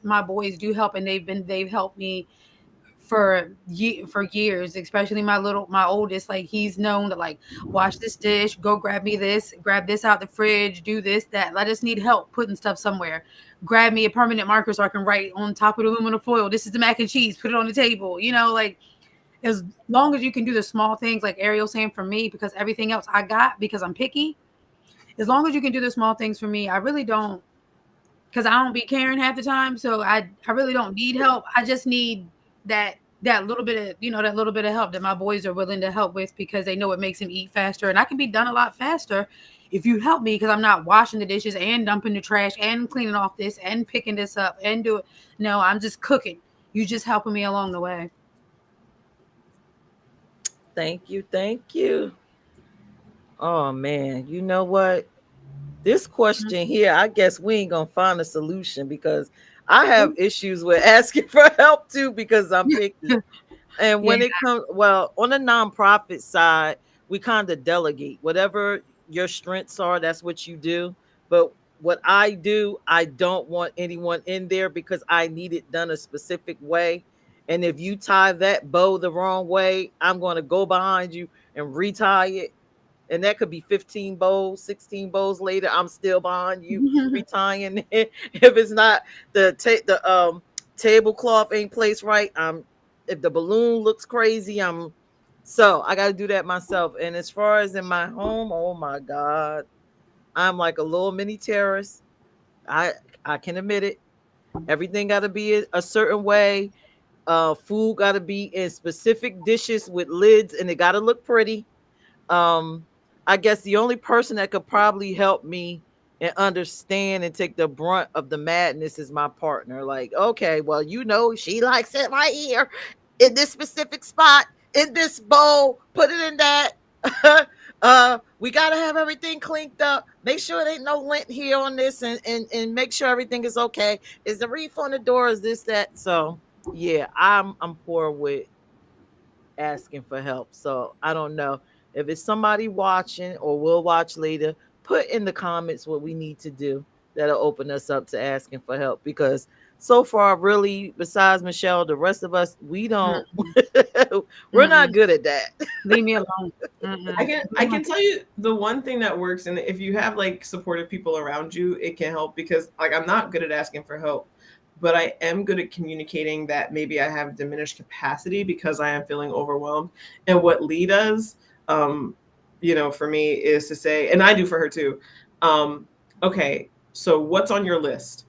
My boys do help and they've helped me for years, especially my oldest. Like he's known to like wash this dish, go grab this out the fridge, do this, that. I just need help putting stuff somewhere. Grab me a permanent marker so I can write on top of the aluminum foil, this is the mac and cheese, put it on the table. Like as long as you can do the small things, like Ariel saying for me, because everything else I got because I'm picky. As long as you can do the small things for me, I really don't, because I don't be caring half the time. So I really don't need help. I just need that little bit of that little bit of help that my boys are willing to help with because they know it makes them eat faster, and I can be done a lot faster if you help me because I'm not washing the dishes and dumping the trash and cleaning off this and picking this up and do it. No, I'm just cooking. You just helping me along the way. Thank you. Thank you. Oh man, you know what? This question here, I guess we ain't gonna find a solution because I have issues with asking for help too because I'm picky. And when it comes, well, on the nonprofit side, we kind of delegate whatever your strengths are, that's what you do. But what I do, I don't want anyone in there because I need it done a specific way. And if you tie that bow the wrong way, I'm going to go behind you and retie it. And that could be 15 bows, 16 bows later. I'm still behind you retying it. If it's not the tablecloth ain't placed right, if the balloon looks crazy, so I got to do that myself. And as far as in my home, oh my God, I'm like a little mini terrorist. I can admit it. Everything got to be a certain way. Food got to be in specific dishes with lids, and it got to look pretty. um I guess the only person that could probably help me and understand and take the brunt of the madness is my partner. Like, okay, well, she likes it right here in this specific spot, in this bowl, put it in that. We gotta have everything cleaned up, make sure there ain't no lint here on this, and make sure everything is okay. Is the reef on the door? Is this that? So yeah, I'm poor with asking for help. So I don't know if it's somebody watching or will watch later. Put in the comments what we need to do that'll open us up to asking for help, because so far, really, besides Michelle, the rest of us, we don't. We're not good at that. Leave me alone. I can tell you the one thing that works, and if you have like supportive people around you, it can help, because like I'm not good at asking for help, but I am good at communicating that maybe I have diminished capacity because I am feeling overwhelmed. And what Lee does, for me is to say, and I do for her too, okay, so what's on your list?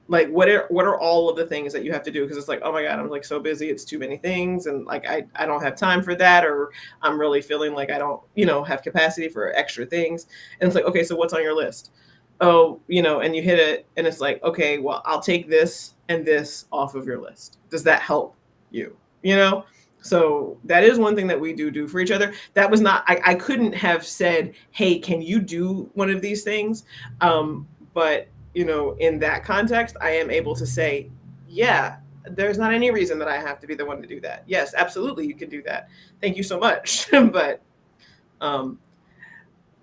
Like, what are all of the things that you have to do? Because it's like, oh my God, I'm like so busy. It's too many things. And like, I don't have time for that. Or I'm really feeling like I don't, have capacity for extra things. And it's like, okay, so what's on your list? Oh, and you hit it and it's like, okay, well, I'll take this and this off of your list. Does that help you? So that is one thing that we do for each other. That was not, I couldn't have said, hey, can you do one of these things? But in that context, I am able to say, yeah, there's not any reason that I have to be the one to do that. Yes, absolutely, you can do that. Thank you so much. But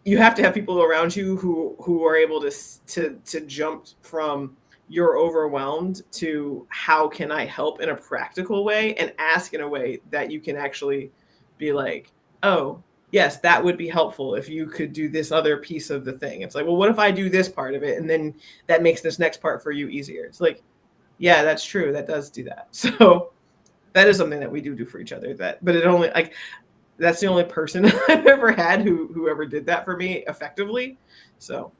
you have to have people around you who are able to jump from you're overwhelmed to how can I help in a practical way, and ask in a way that you can actually be like, oh, yes, that would be helpful if you could do this other piece of the thing. It's like, well, what if I do this part of it and then that makes this next part for you easier? It's like, yeah, that's true. That does do that. So that is something that we do for each other. But it only, like, that's the only person I've ever had who ever did that for me effectively. So.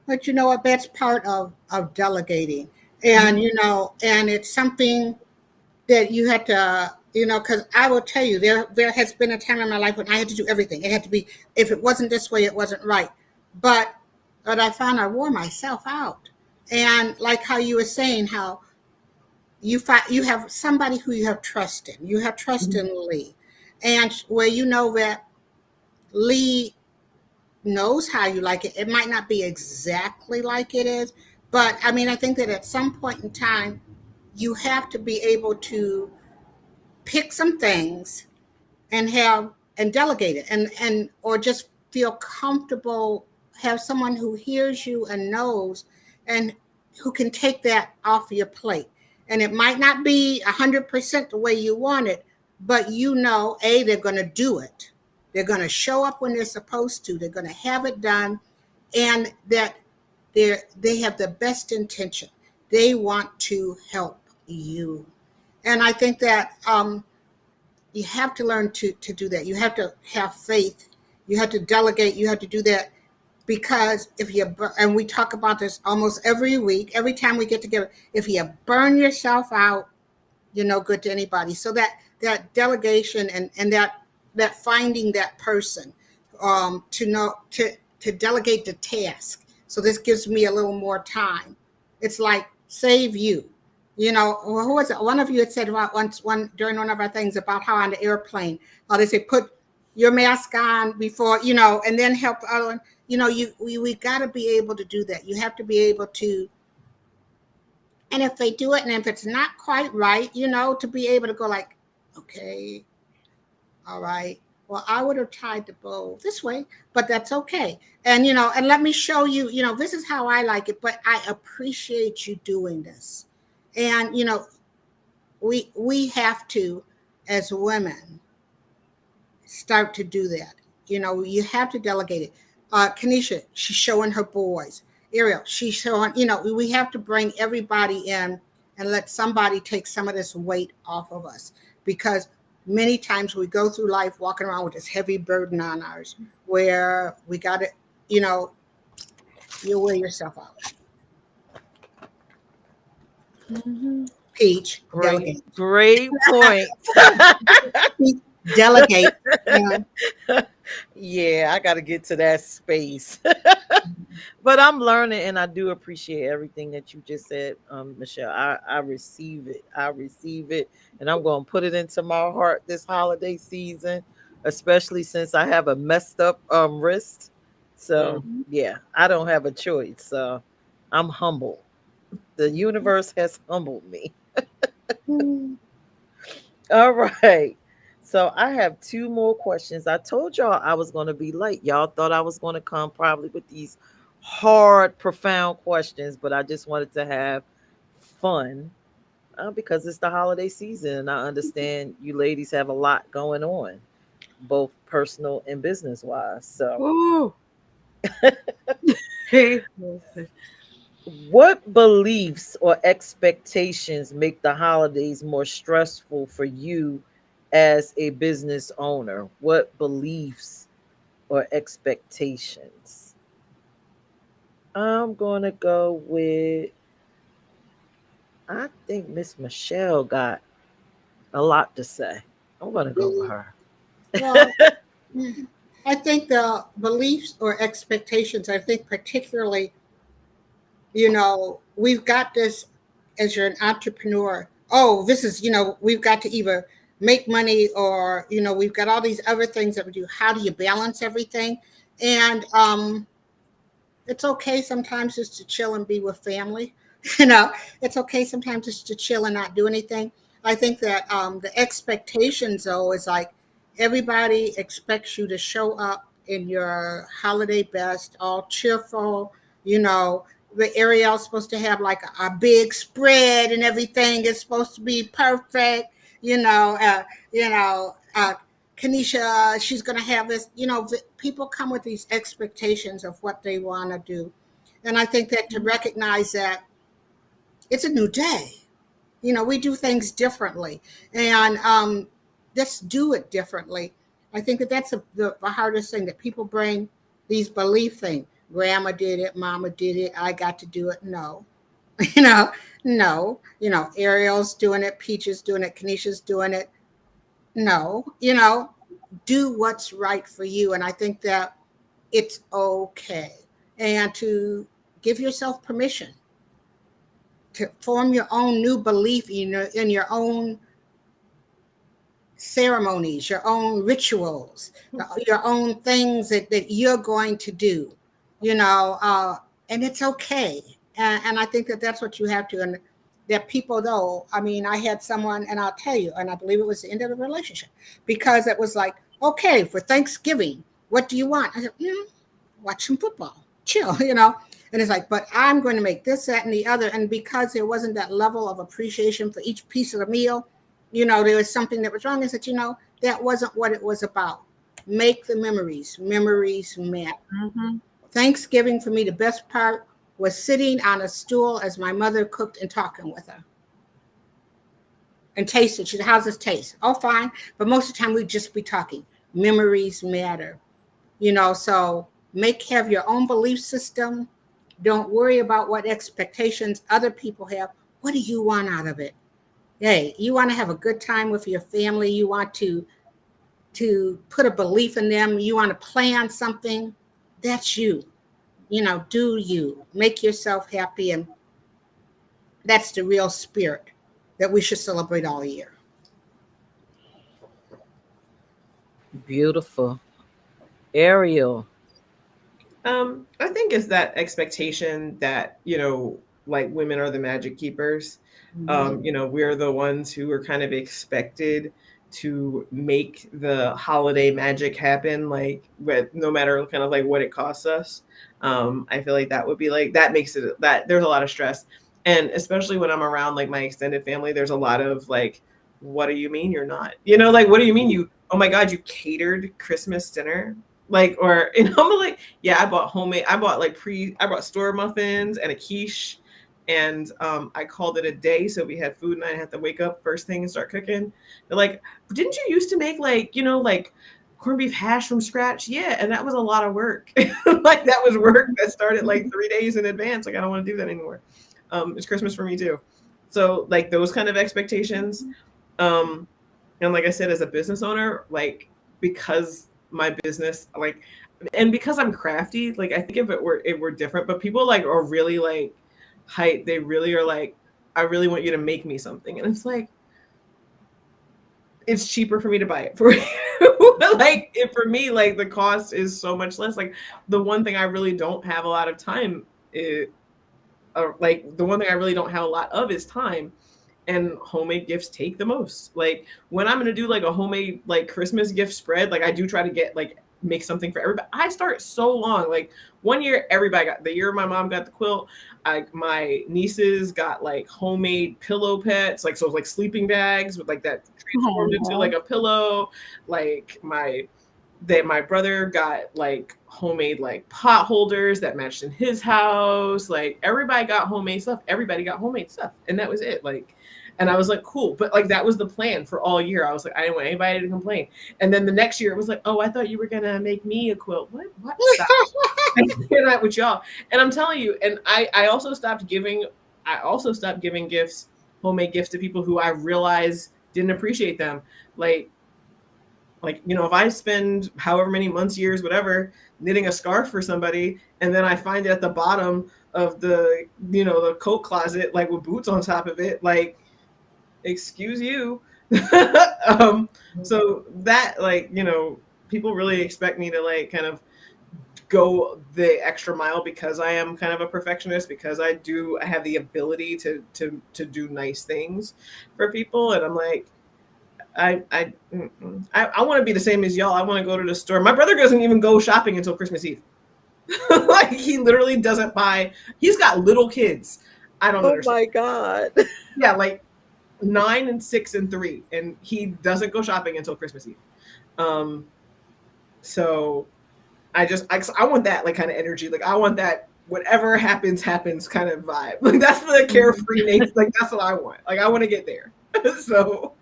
But you know what? That's part of delegating. And, and it's something that you had to, because I will tell you, there has been a time in my life when I had to do everything. It had to be, if it wasn't this way, it wasn't right. But I found I wore myself out. And like how you were saying, how you have somebody who you have trust in. You have trust in Lee. And where you know that Lee knows how you like it. It might not be exactly like it is, but I mean, I think that at some point in time, you have to be able to pick some things and delegate it, and or just feel comfortable, have someone who hears you and knows, and who can take that off your plate. And it might not be 100% the way you want it, but they're going to do it. They're going to show up when they're supposed to. They're going to have it done, and that they have the best intention. They want to help you. And I think that you have to learn to do that. You have to have faith. You have to delegate. You have to do that, because and we talk about this almost every week, every time we get together, if you burn yourself out, you're no good to anybody. So that delegation and that finding that person to delegate the task. So this gives me a little more time. It's like, save you. Who was it? One of you had said about during one of our things about how on the airplane, they say, put your mask on before, and then help the other one. We got to be able to do that. You have to be able to, and if they do it, and if it's not quite right, to be able to go like, okay, all right, well, I would have tied the bow this way, but that's okay. And, and let me show you, this is how I like it, but I appreciate you doing this. And, we have to, as women, start to do that. You have to delegate it. Kanisha, she's showing her boys. Ariel, she's showing, we have to bring everybody in and let somebody take some of this weight off of us, because many times we go through life walking around with this heavy burden on ours, where we got to, you wear yourself out. Mhm. Peach, Great, delegate. great point. Peach, delegate. Yeah. Yeah, I got to get to that space. But I'm learning, and I do appreciate everything that you just said, Michelle. I receive it. I receive it, and I'm going to put it into my heart this holiday season, especially since I have a messed up wrist. So Mm. yeah, I don't have a choice. So I'm humble. The universe has humbled me. Mm. All right. So I have two more questions. I told y'all I was going to be late. Y'all thought I was going to come probably with these hard, profound questions, but I just wanted to have fun because it's the holiday season. And I understand you ladies have a lot going on, both personal and business wise. So, Ooh. what beliefs or expectations make the holidays more stressful for you as a business owner? What beliefs or expectations? I'm going to go with, I think Miss Michelle got a lot to say. I'm going to go with her. Well, I think the beliefs or expectations, I think particularly, we've got this as you're an entrepreneur. Oh, this is, we've got to either make money or, we've got all these other things that we do. How do you balance everything? And it's okay sometimes just to chill and be with family. It's okay sometimes just to chill and not do anything. I think that the expectations, though, is like everybody expects you to show up in your holiday best, all cheerful. The Ariel's supposed to have like a big spread and everything is supposed to be perfect. You know, uh, you know, Kanisha, she's going to have this. People come with these expectations of what they want to do. And I think that to recognize that it's a new day, we do things differently. And let's do it differently. I think that that's the hardest thing that people bring these belief things. Grandma did it, mama did it, I got to do it. No, you know, no, Ariel's doing it, Peach is doing it, Kanisha's doing it. No, do what's right for you. And I think that it's okay. And to give yourself permission to form your own new belief in your own ceremonies, your own rituals, your own things that you're going to do, and it's okay. And I think that that's what you have to. And that people, though, I mean, I had someone, and I'll tell you, and I believe it was the end of the relationship, because it was like, okay, for Thanksgiving, what do you want? I said, watch some football, chill, And it's like, but I'm going to make this, that, and the other. And because there wasn't that level of appreciation for each piece of the meal, there was something that was wrong. I said, that wasn't what it was about. Make the memories. Memories matter. Mm-hmm. Thanksgiving, for me, the best part was sitting on a stool as my mother cooked and talking with her. And tasting. She said, how's this taste? Oh, fine. But most of the time, we'd just be talking. Memories matter. So have your own belief system. Don't worry about what expectations other people have. What do you want out of it? Hey, you want to have a good time with your family. You want to put a belief in them. You want to plan something. That's you. Do you. Make yourself happy. And that's the real spirit that we should celebrate all year. Beautiful. Ariel. I think it's that expectation that, like women are the magic keepers. We're the ones who are kind of expected to make the holiday magic happen, like no matter kind of like what it costs us. I feel like that would be like, that makes it, that there's a lot of stress. And especially when I'm around like my extended family, there's a lot of like, what do you mean you're not? Like, what do you mean oh my God, you catered Christmas dinner? Like, or, I'm like, yeah, I bought store muffins and a quiche. And I called it a day. So we had food and I had to wake up first thing and start cooking. They're like, didn't you used to make like corned beef hash from scratch? Yeah. And that was a lot of work. Like that was work that started like 3 days in advance. Like, I don't want to do that anymore. It's Christmas for me too. So like those kind of expectations. And like I said, as a business owner, like because my business, like, and because I'm crafty, like I think if it were different, but people like are really like hype. They really are like, I really want you to make me something, and it's like, it's cheaper for me to buy it for you. Like for me, like the cost is so much less. Like the one thing I really don't have a lot of time is, like the one thing I really don't have a lot of is time. And homemade gifts take the most. Like when I'm gonna do like a homemade like Christmas gift spread, like I do try to get like make something for everybody. I start so long. Like one year, everybody got the year my mom got the quilt. My nieces got like homemade pillow pets, like so like sleeping bags with like that transformed into like a pillow. Like my brother got like homemade like pot holders that matched in his house. Like everybody got homemade stuff. Everybody got homemade stuff, and that was it. Like. And I was like, cool. But like, that was the plan for all year. I was like, I didn't want anybody to complain. And then the next year it was like, oh, I thought you were going to make me a quilt. What? Stop. I'm not with y'all. And I'm telling you, and I also stopped giving gifts, homemade gifts to people who I realized didn't appreciate them. Like, you know, if I spend however many months, years, whatever, knitting a scarf for somebody, and then I find it at the bottom of the, you know, the coat closet, like with boots on top of it, like, excuse you. So that, like, you know, people really expect me to like kind of go the extra mile because I am kind of a perfectionist, because I have the ability to do nice things for people. And I'm like, I want to be the same as y'all. I want to go to the store. My brother doesn't even go shopping until Christmas Eve. Like he literally doesn't buy. He's got little kids. I don't understand. Oh my God. Yeah, like 9 and 6 and 3, and he doesn't go shopping until Christmas Eve. So I want that like kind of energy. Like I want that whatever happens kind of vibe. Like that's the carefree nature. Like that's what I want. Like I want to get there. So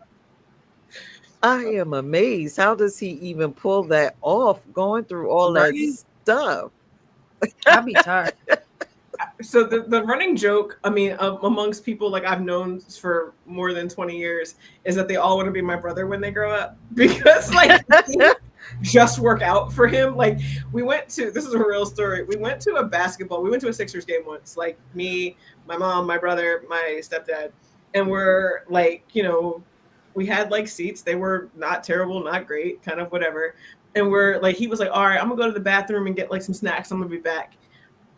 I am amazed. How does he even pull that off, going through all that stuff? I'd be tired. So the running joke, I mean, amongst people like I've known for more than 20 years, is that they all want to be my brother when they grow up, because like just work out for him. Like this is a real story. We went to a Sixers game once, like me, my mom, my brother, my stepdad, and we're like, you know, we had like seats. They were not terrible, not great, kind of whatever. And we're like, he was like, all right, I'm gonna go to the bathroom and get like some snacks. I'm gonna be back.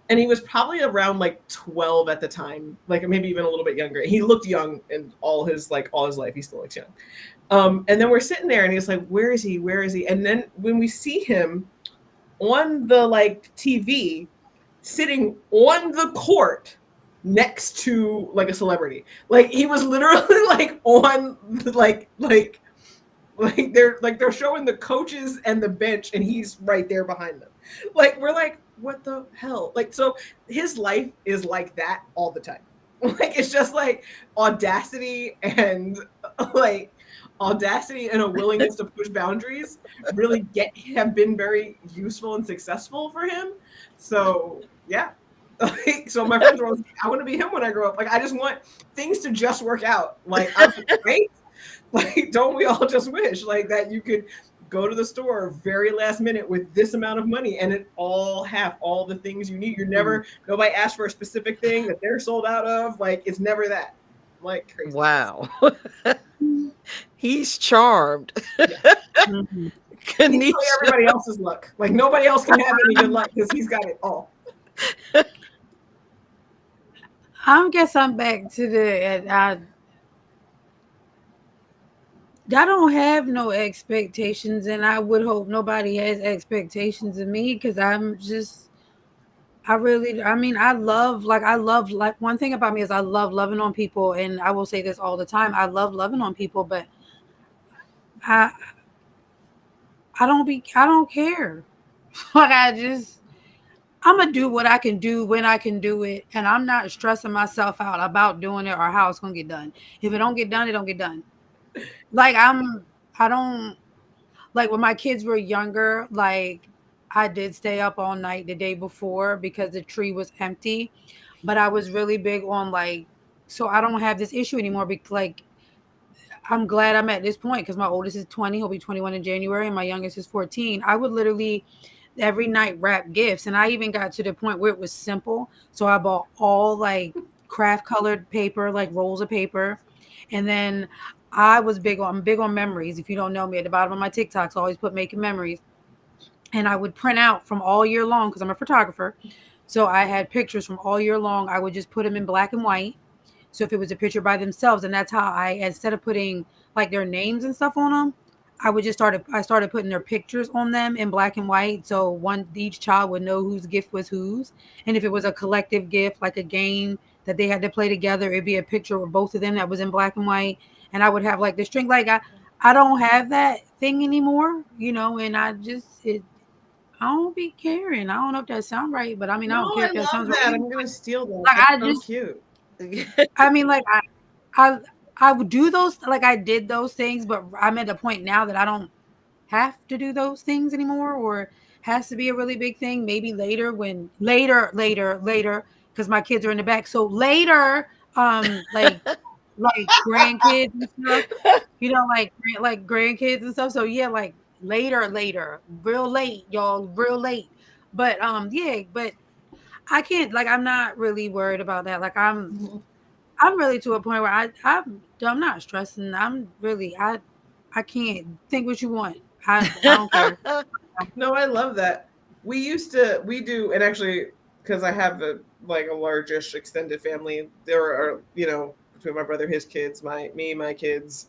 And he was probably around like 12 at the time, like maybe even a little bit younger. He looked young in all his life. He still looks young. And then we're sitting there and he's like, where is he? Where is he? And then when we see him on the like TV sitting on the court next to like a celebrity, like he was literally like on like they're showing the coaches and the bench and he's right there behind them. Like we're like, what the hell? Like, so his life is like that all the time. Like it's just like audacity and a willingness to push boundaries really have been very useful and successful for him. So yeah. Like, so my friends were always like, I want to be him when I grow up. Like I just want things to just work out. Like I'm great. Like don't we all just wish like that you could go to the store very last minute with this amount of money and it all have all the things you need. Nobody asks for a specific thing that they're sold out of. Like it's never that. Like crazy. Wow. He's charmed. Yeah. Mm-hmm. He's everybody else's luck. Like nobody else can have any good luck because he's got it all. I guess I'm back to I don't have no expectations, and I would hope nobody has expectations of me, because I love one thing about me is I love loving on people, and I will say this all the time. I love loving on people, but I don't care. Like I'm gonna do what I can do when I can do it, and I'm not stressing myself out about doing it or how it's gonna get done. If it don't get done, it don't get done. Like I don't like when my kids were younger, like I did stay up all night the day before because the tree was empty, but I was really big on like so I don't have this issue anymore. Because like, I'm glad I'm at this point because my oldest is 20. He'll be 21 in January, and my youngest is 14. I would literally every night wrap gifts, and I even got to the point where it was simple. So I bought all like craft colored paper, like rolls of paper, and then I'm big on memories. If you don't know me, at the bottom of my TikToks, I always put making memories, and I would print out from all year long because I'm a photographer. So I had pictures from all year long. I would just put them in black and white. So if it was a picture by themselves, and that's how I, instead of putting like their names and stuff on them, I started putting their pictures on them in black and white. So each child would know whose gift was whose. And if it was a collective gift, like a game that they had to play together, it'd be a picture of both of them that was in black and white. And I would have like the string, like I don't have that thing anymore, and I don't be caring. I don't know if that sounds right, but I mean, I don't care if that sounds that. right. I'm gonna steal that. Like, That's so cute. I mean, like I would do those, like I did those things, but I'm at a point now that I don't have to do those things anymore, or has to be a really big thing. Maybe later, because my kids are in the back. So later, like grandkids and stuff, like grandkids and stuff. So yeah, like later, real late, y'all, real late. But yeah, but I can't, like, I'm not really worried about that. Like I'm really to a point where I'm not stressing. I can't think what you want. I don't care. No, I love that. We do, and actually, because I have a largish extended family, there are, between my brother, his kids, my kids,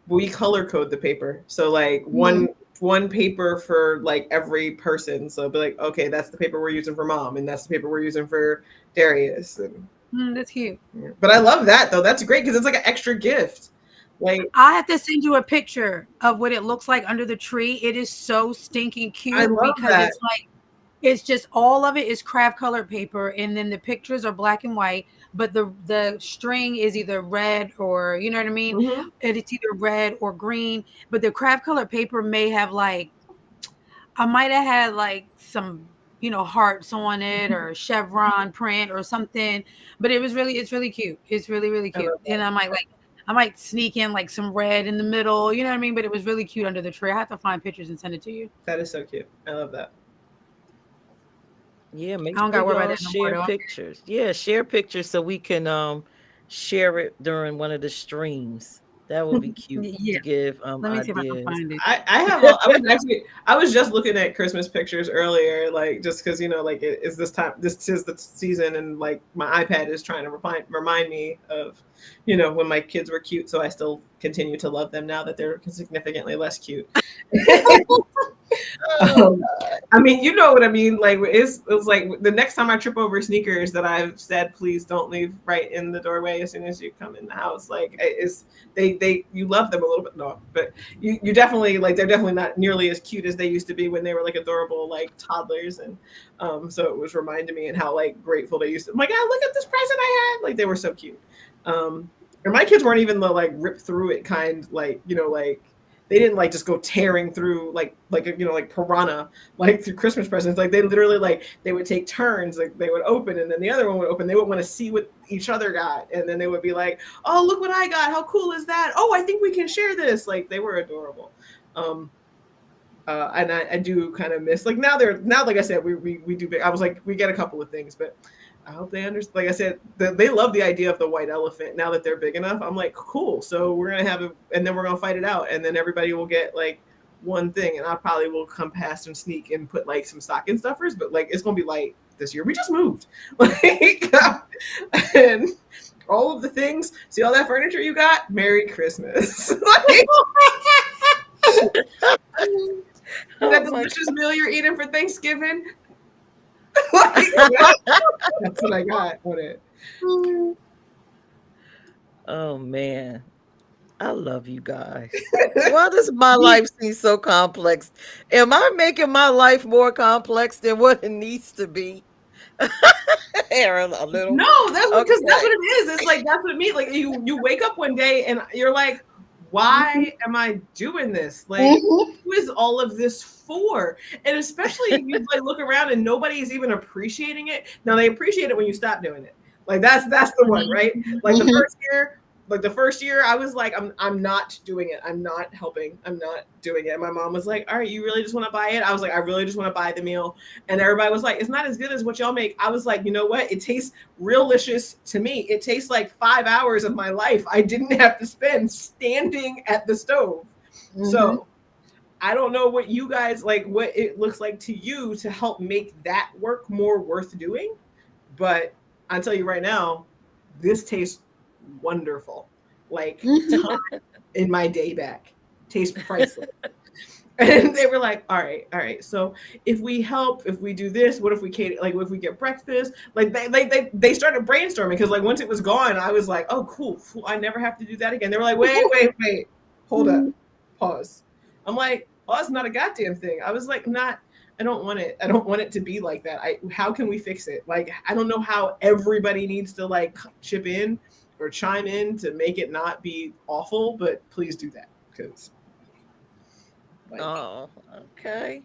we color code the paper. So like one paper for like every person. So be like, okay, that's the paper we're using for mom, and that's the paper we're using for Darius. And That's cute. but I love that though. That's great because it's like an extra gift. Like, I have to send you a picture of what it looks like under the tree. It is so stinking cute because that. it's like, it's just all of it is craft colored paper, and then the pictures are black and white, but the string is either red or, you know what I mean? Mhm. And it's either red or green, but the craft colored paper may have like, I might have had like some, hearts on it or chevron print or something, but it's really cute. It's really, really cute. And I might sneak in like some red in the middle, you know what I mean? But it was really cute under the tree. I have to find pictures and send it to you. That is so cute. I love that. Yeah, make I don't sure gotta worry y'all about that no more, share though. pictures. Yeah, share pictures so we can share it during one of the streams. That would be cute Yeah. to give Let me see if I can ideas. find it. I was just looking at Christmas pictures earlier, like just because like this is the season, and like my iPad is trying to remind me of when my kids were cute, so I still continue to love them now that they're significantly less cute. I mean, you know what I mean. Like it was like the next time I trip over sneakers that I've said, please don't leave right in the doorway as soon as you come in the house. Like you love them a little bit, no, but you definitely, like, they're definitely not nearly as cute as they used to be when they were like adorable like toddlers, and so it was reminding me and how like grateful they used to. I'm like, look at this present I had. Like they were so cute. And my kids weren't even the like rip through it kind, like like. They didn't like just go tearing through like piranha like through Christmas presents. Like they literally like they would take turns. Like they would open and then the other one would open. They would want to see what each other got, and then they would be like, "Oh, look what I got! How cool is that? Oh, I think we can share this." Like they were adorable. And I do kind of miss like now like I said we do big. I was like we get a couple of things, but I hope they understand. Like I said, they love the idea of the white elephant. Now that they're big enough, I'm like, cool. So we're gonna have it, and then we're gonna fight it out, and then everybody will get like one thing, and I probably will come past and sneak and put like some stocking stuffers. But like it's gonna be light this year. We just moved, like, and all of the things. See all that furniture you got? Merry Christmas. That delicious meal you're eating for Thanksgiving. That's what I got on it. Oh man, I love you guys. Why does my life seem so complex? Am I making my life more complex than what it needs to be? Aaron, a little. No, that's because Okay. that's what it is. It's like that's what it means. Like you wake up one day and you're like, why am I doing this? Like, who is all of this for? And especially if you like look around and nobody's even appreciating it. Now they appreciate it when you stop doing it. Like that's the one, right? Like Mhm. the first year I was like, I'm not doing it. I'm not helping. I'm not doing it. And my mom was like, all right, you really just want to buy it? I was like, I really just want to buy the meal. And everybody was like, it's not as good as what y'all make. I was like, you know what? It tastes realicious to me. It tastes like 5 hours of my life I didn't have to spend standing at the stove. So I don't know what you guys like, what it looks like to you to help make that work more worth doing. But I'll tell you right now, this tastes wonderful. Like time in my day back tastes priceless. And they were like, all right. So if we help, if we do this, what if we cater, like if we get breakfast? Like they started brainstorming because like once it was gone, I was like, oh cool. I never have to do that again. They were like, wait, hold up, pause. I'm like, oh, it's not a goddamn thing. I was like, I don't want it. I don't want it to be like that. How can we fix it? Like, I don't know how everybody needs to like chip in or chime in to make it not be awful, but please do that because like, Oh, okay.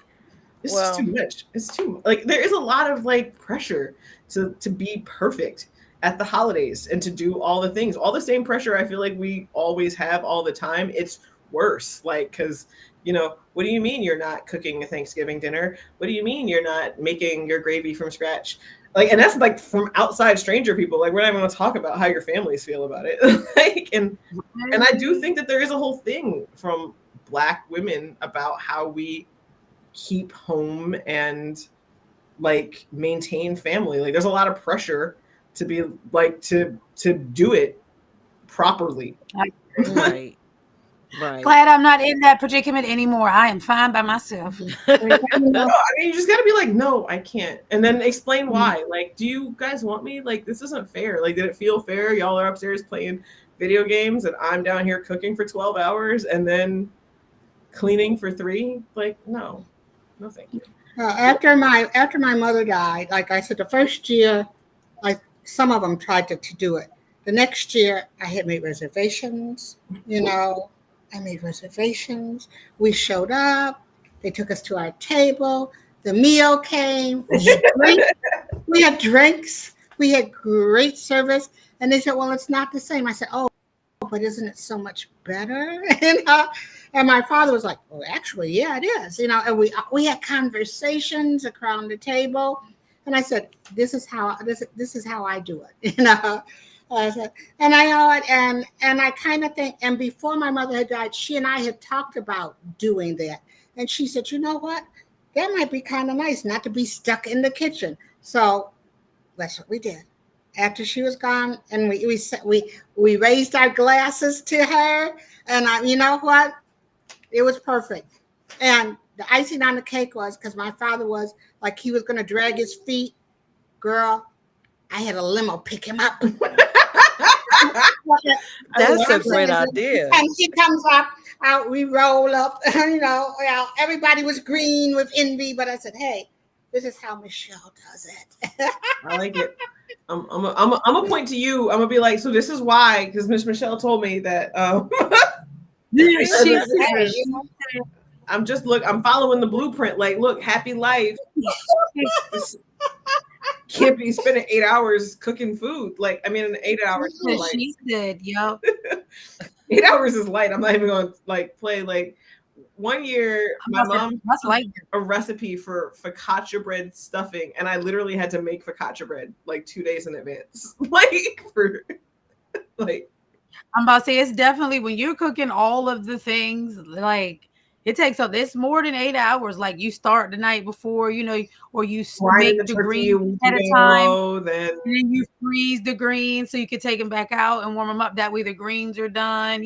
it's Well, just too much. It's too like there is a lot of like pressure to be perfect at the holidays and to do all the things. All the same pressure I feel like we always have all the time. It's worse. Like, because what do you mean you're not cooking a Thanksgiving dinner? What do you mean you're not making your gravy from scratch? Like, and that's like from outside stranger people. Like, we're not even going to talk about how your families feel about it. Like, and I do think that there is a whole thing from Black women about how we keep home and like maintain family. Like, there's a lot of pressure to be like to do it properly. right. Glad I'm not in that predicament anymore. I am fine by myself. I mean, you just got to be like, no, I can't. And then explain why. Like, do you guys want me? Like, this isn't fair. Like, did it feel fair? Y'all are upstairs playing video games and I'm down here cooking for 12 hours and then cleaning for 3? Like, no, thank you. After my mother died, like I said, the first year, like some of them tried to do it. The next year, I had made reservations. I made reservations. We showed up. They took us to our table. The meal came. We had drinks. We had great service. And they said, well, it's not the same. I said, oh, but isn't it so much better? And my father was like, well, actually, yeah, it is. And we had conversations around the table. And I said, this is how I do it. I said, and I kind of think, and before my mother had died, she and I had talked about doing that. And she said, you know what? That might be kind of nice not to be stuck in the kitchen. So that's what we did. After she was gone, and we raised our glasses to her, and you know what? It was perfect. And the icing on the cake was because my father was like he was going to drag his feet. Girl, I had a limo pick him up. That's a great idea. And he comes out, we roll up. Everybody was green with envy, but I said, "Hey, this is how Michelle does it." I like it. I'm gonna point to you. I'm gonna be like, so this is why, because Miss Michelle told me that. I'm following the blueprint. Like, look, happy life. Can't be spending 8 hours cooking food. Like, I mean, 8 hours. She said, "Yep." 8 hours is light. I'm not even going to like play. Like, one year, my mom like a recipe for focaccia bread stuffing, and I literally had to make focaccia bread like 2 days in advance. I'm about to say, it's definitely when you're cooking all of the things, like it takes it's more than 8 hours. Like you start the night before, or you make the greens at a time, and then you freeze the greens so you can take them back out and warm them up. That way the greens are done.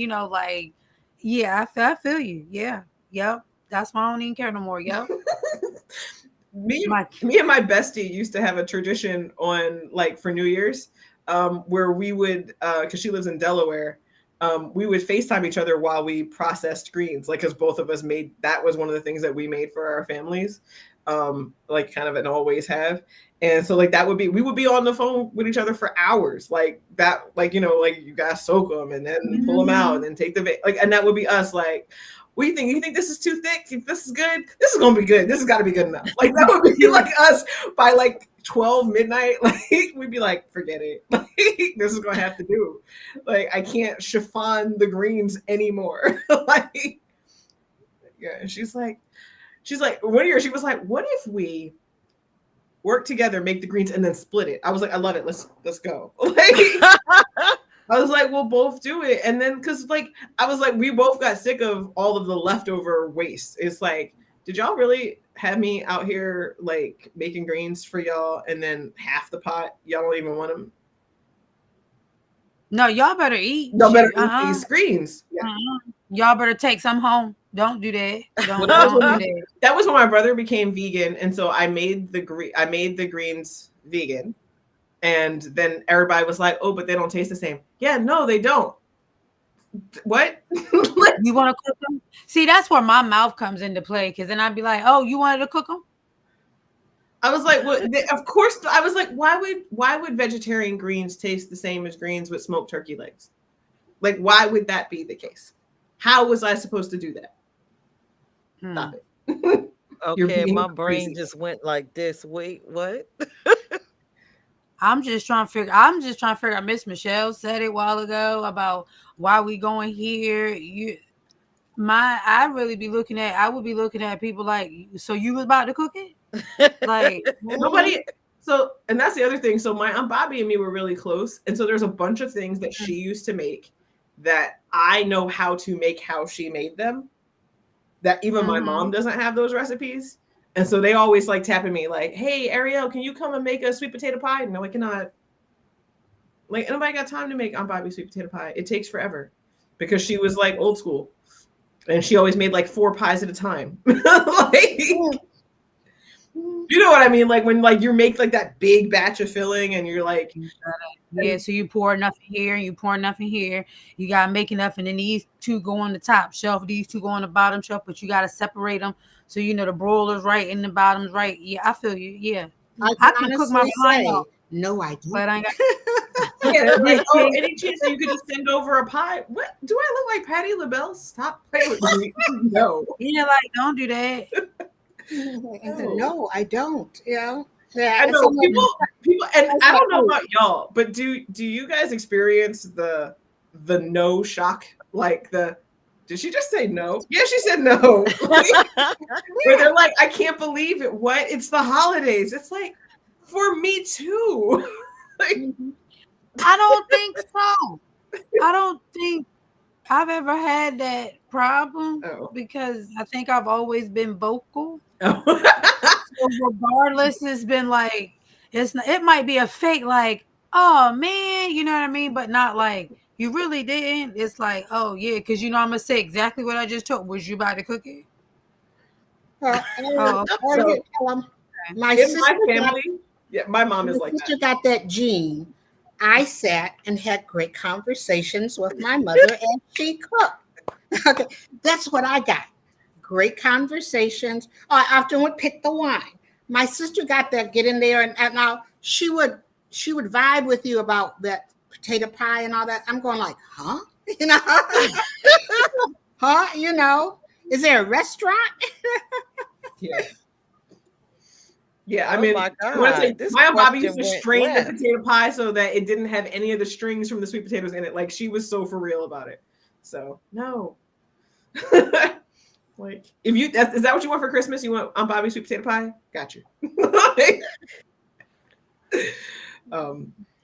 Yeah, I feel you. Yeah, yep. That's why I don't even care no more. Yep. Me and my bestie used to have a tradition on like for New Year's. Where we would, because she lives in Delaware, we would FaceTime each other while we processed greens, like because both of us that was one of the things that we made for our families. like kind of an always have. And so like that would be, we would be on the phone with each other for hours, like that, like, you know, like you guys soak them and then pull them out and then take the like, and that would be us like, what do you think? You think this is too thick? If this is good, this is gonna be good. This has got to be good enough. Like that would be like us by like 12 midnight. Like we'd be like, forget it. Like this is gonna have to do. Like I can't chiffon the greens anymore. Like yeah, she's like one year she was like, what if we work together, make the greens, and then split it? I was like, I love it. Let's go. Like I was like, we'll both do it. And then, cause like, I was like, we both got sick of all of the leftover waste. It's like, did y'all really have me out here like making greens for y'all? And then half the pot, y'all don't even want them. No, y'all better eat. Y'all better Shoot, eat these greens. Yeah. Y'all better take some home. Don't do that. Don't do that. That was when my brother became vegan. And so I made the greens vegan. And then everybody was like, oh, but they don't taste the same. Yeah, no, they don't. What? You want to cook them? See, that's where my mouth comes into play. Because then I'd be like, oh, you wanted to cook them? I was like, well, of course. I was like, why would vegetarian greens taste the same as greens with smoked turkey legs? Like, why would that be the case? How was I supposed to do that? Stop it. Okay, my brain just went like this. Wait, what? I'm just trying to figure out. Miss Michelle said it a while ago about why we going here. I would be looking at people like, so you was about to cook it? Like nobody. So, and that's the other thing. So my Aunt Bobby and me were really close. And so there's a bunch of things that she used to make that I know how to make how she made them, that even my mom doesn't have those recipes. And so they always like tapping me like, hey, Ariel, can you come and make a sweet potato pie? No, I cannot. Like, nobody got time to make Aunt Bobby sweet potato pie. It takes forever because she was like old school. And she always made like 4 pies at a time. Like, you know what I mean? Like when like you make like that big batch of filling and you're like, yeah, so you pour enough in here and you pour enough in here. You gotta make enough, and then these 2 go on the top shelf, these 2 go on the bottom shelf, but you gotta separate them so you know the broiler's right and the bottom's right. Yeah, I feel you. Yeah, I can cook my pie off. No, I do. But I ain't got. Yeah, like, oh, any chance that you could just send over a pie? What do I look like, Patti LaBelle? Stop playing with me. No. Yeah, like don't do that. No, I don't. You know. Yeah, I know people, and I don't know about y'all, but do you guys experience the no shock? Like did she just say no? Yeah, she said no. Where they're like, I can't believe it. What? It's the holidays. It's like, for me too. Like, I don't think so. I don't think I've ever had that problem because I think I've always been vocal. So regardless, it's been like it might be a fake, like, oh man, you know what I mean, but not like you really didn't. It's like, oh yeah, because you know I'm gonna say exactly what I just told. Was you about to cook it? My family, yeah, my mom is like that. Sister got that gene. I sat and had great conversations with my mother, and she cooked. Okay, that's what I got. Great conversations. I often would pick the wine. My sister got that. Get in there, and now she would vibe with you about that potato pie and all that. I'm going like, huh? You know, huh? You know, is there a restaurant? Yeah. Yeah, I mean, my Aunt Bobby used to strain the potato pie so that it didn't have any of the strings from the sweet potatoes in it. Like, she was so for real about it. So, no. Like, is that what you want for Christmas? You want Aunt Bobby sweet potato pie? Got you.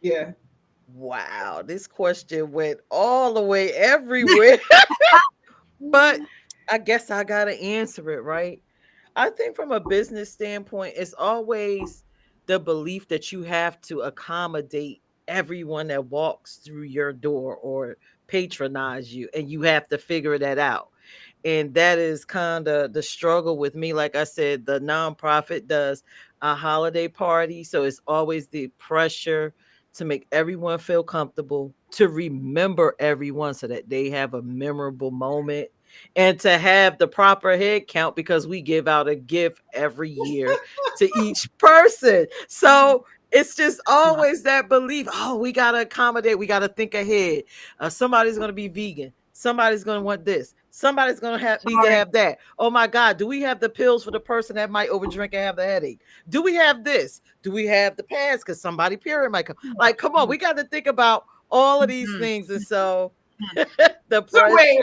Yeah. Wow, this question went all the way everywhere. But I guess I gotta answer it, right? I think from a business standpoint, it's always the belief that you have to accommodate everyone that walks through your door or patronize you, and you have to figure that out. And that is kind of the struggle with me. Like I said, the nonprofit does a holiday party, so it's always the pressure to make everyone feel comfortable, to remember everyone so that they have a memorable moment. and to have the proper head count because we give out a gift every year to each person. So it's just always that belief. Oh, we got to accommodate. We got to think ahead. Somebody's going to be vegan. Somebody's going to want this. Somebody's going to need to have that. Oh my God. Do we have the pills for the person that might overdrink and have the headache? Do we have this? Do we have the pads? Because somebody period might come. Like, come on. We got to think about all of these things. And so so wait.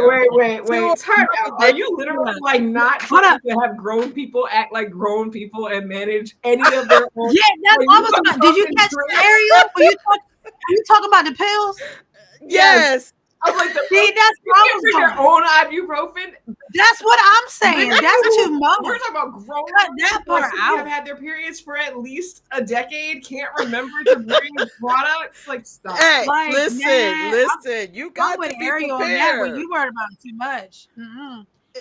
Time out. Are you literally like not trying to have grown people act like grown people and manage any of their own? Yeah, that's almost. Did you catch the Ariel? Were you talking about the pills? Yes. I'm like, see, that's their own ibuprofen. That's what I'm saying. That's too much. We're talking about grown that part out. Have had their periods for at least a decade, can't remember to bring products. Like, stop. Hey, like, listen. You got to be Ariel prepared. On that, you worried about too much.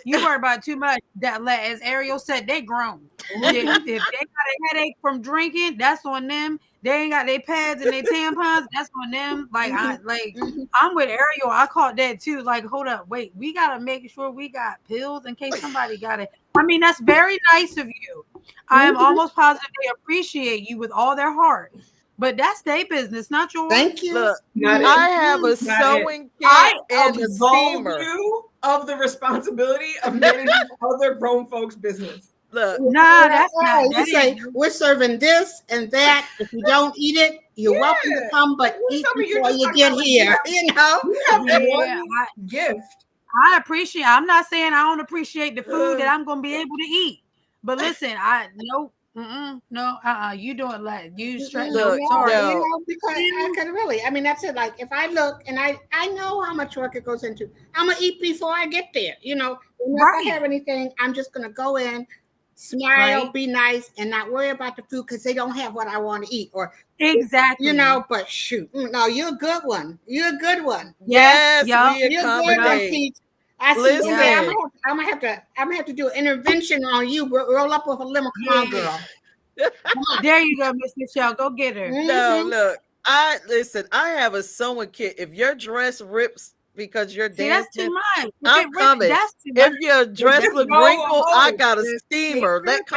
You worried about too much. That, as Ariel said, they grown. If they got a headache from drinking, that's on them. They ain't got their pads and their tampons. That's on them. Like, I'm with Ariel. I caught that too. Like, hold up, wait. We gotta make sure we got pills in case somebody got it. I mean, that's very nice of you. I am almost positive they appreciate you with all their heart. But that's their business, not yours. Thank you. Look, I have a sewing kit and a steamer. You of the responsibility of managing other grown folks' business. Look, that's not. You say we're serving this and that. If you don't eat it, you're welcome to come, but eat before you get here. You know, you have one gift. I appreciate. I'm not saying I don't appreciate the food that I'm going to be able to eat, but listen, you doing like you straight. Look, you know, because I could really. I mean, that's it. Like if I look and I know how much work it goes into. I'm gonna eat before I get there. You know, if I have anything, I'm just gonna go in. Smile, be nice, and not worry about the food because they don't have what I want to eat. Or exactly, you know. But shoot, no, you're a good one. You're a good one. Yes, you're good. I see. Yeah, I'm gonna have to do an intervention on you. Roll up with a lemon, come on, girl. There you go, Miss Michelle. Go get her. No, look. I have a sewing kit. If your dress rips because you're dancing, that's too much. I'm coming. If your dress look wrinkled, I got a steamer. Let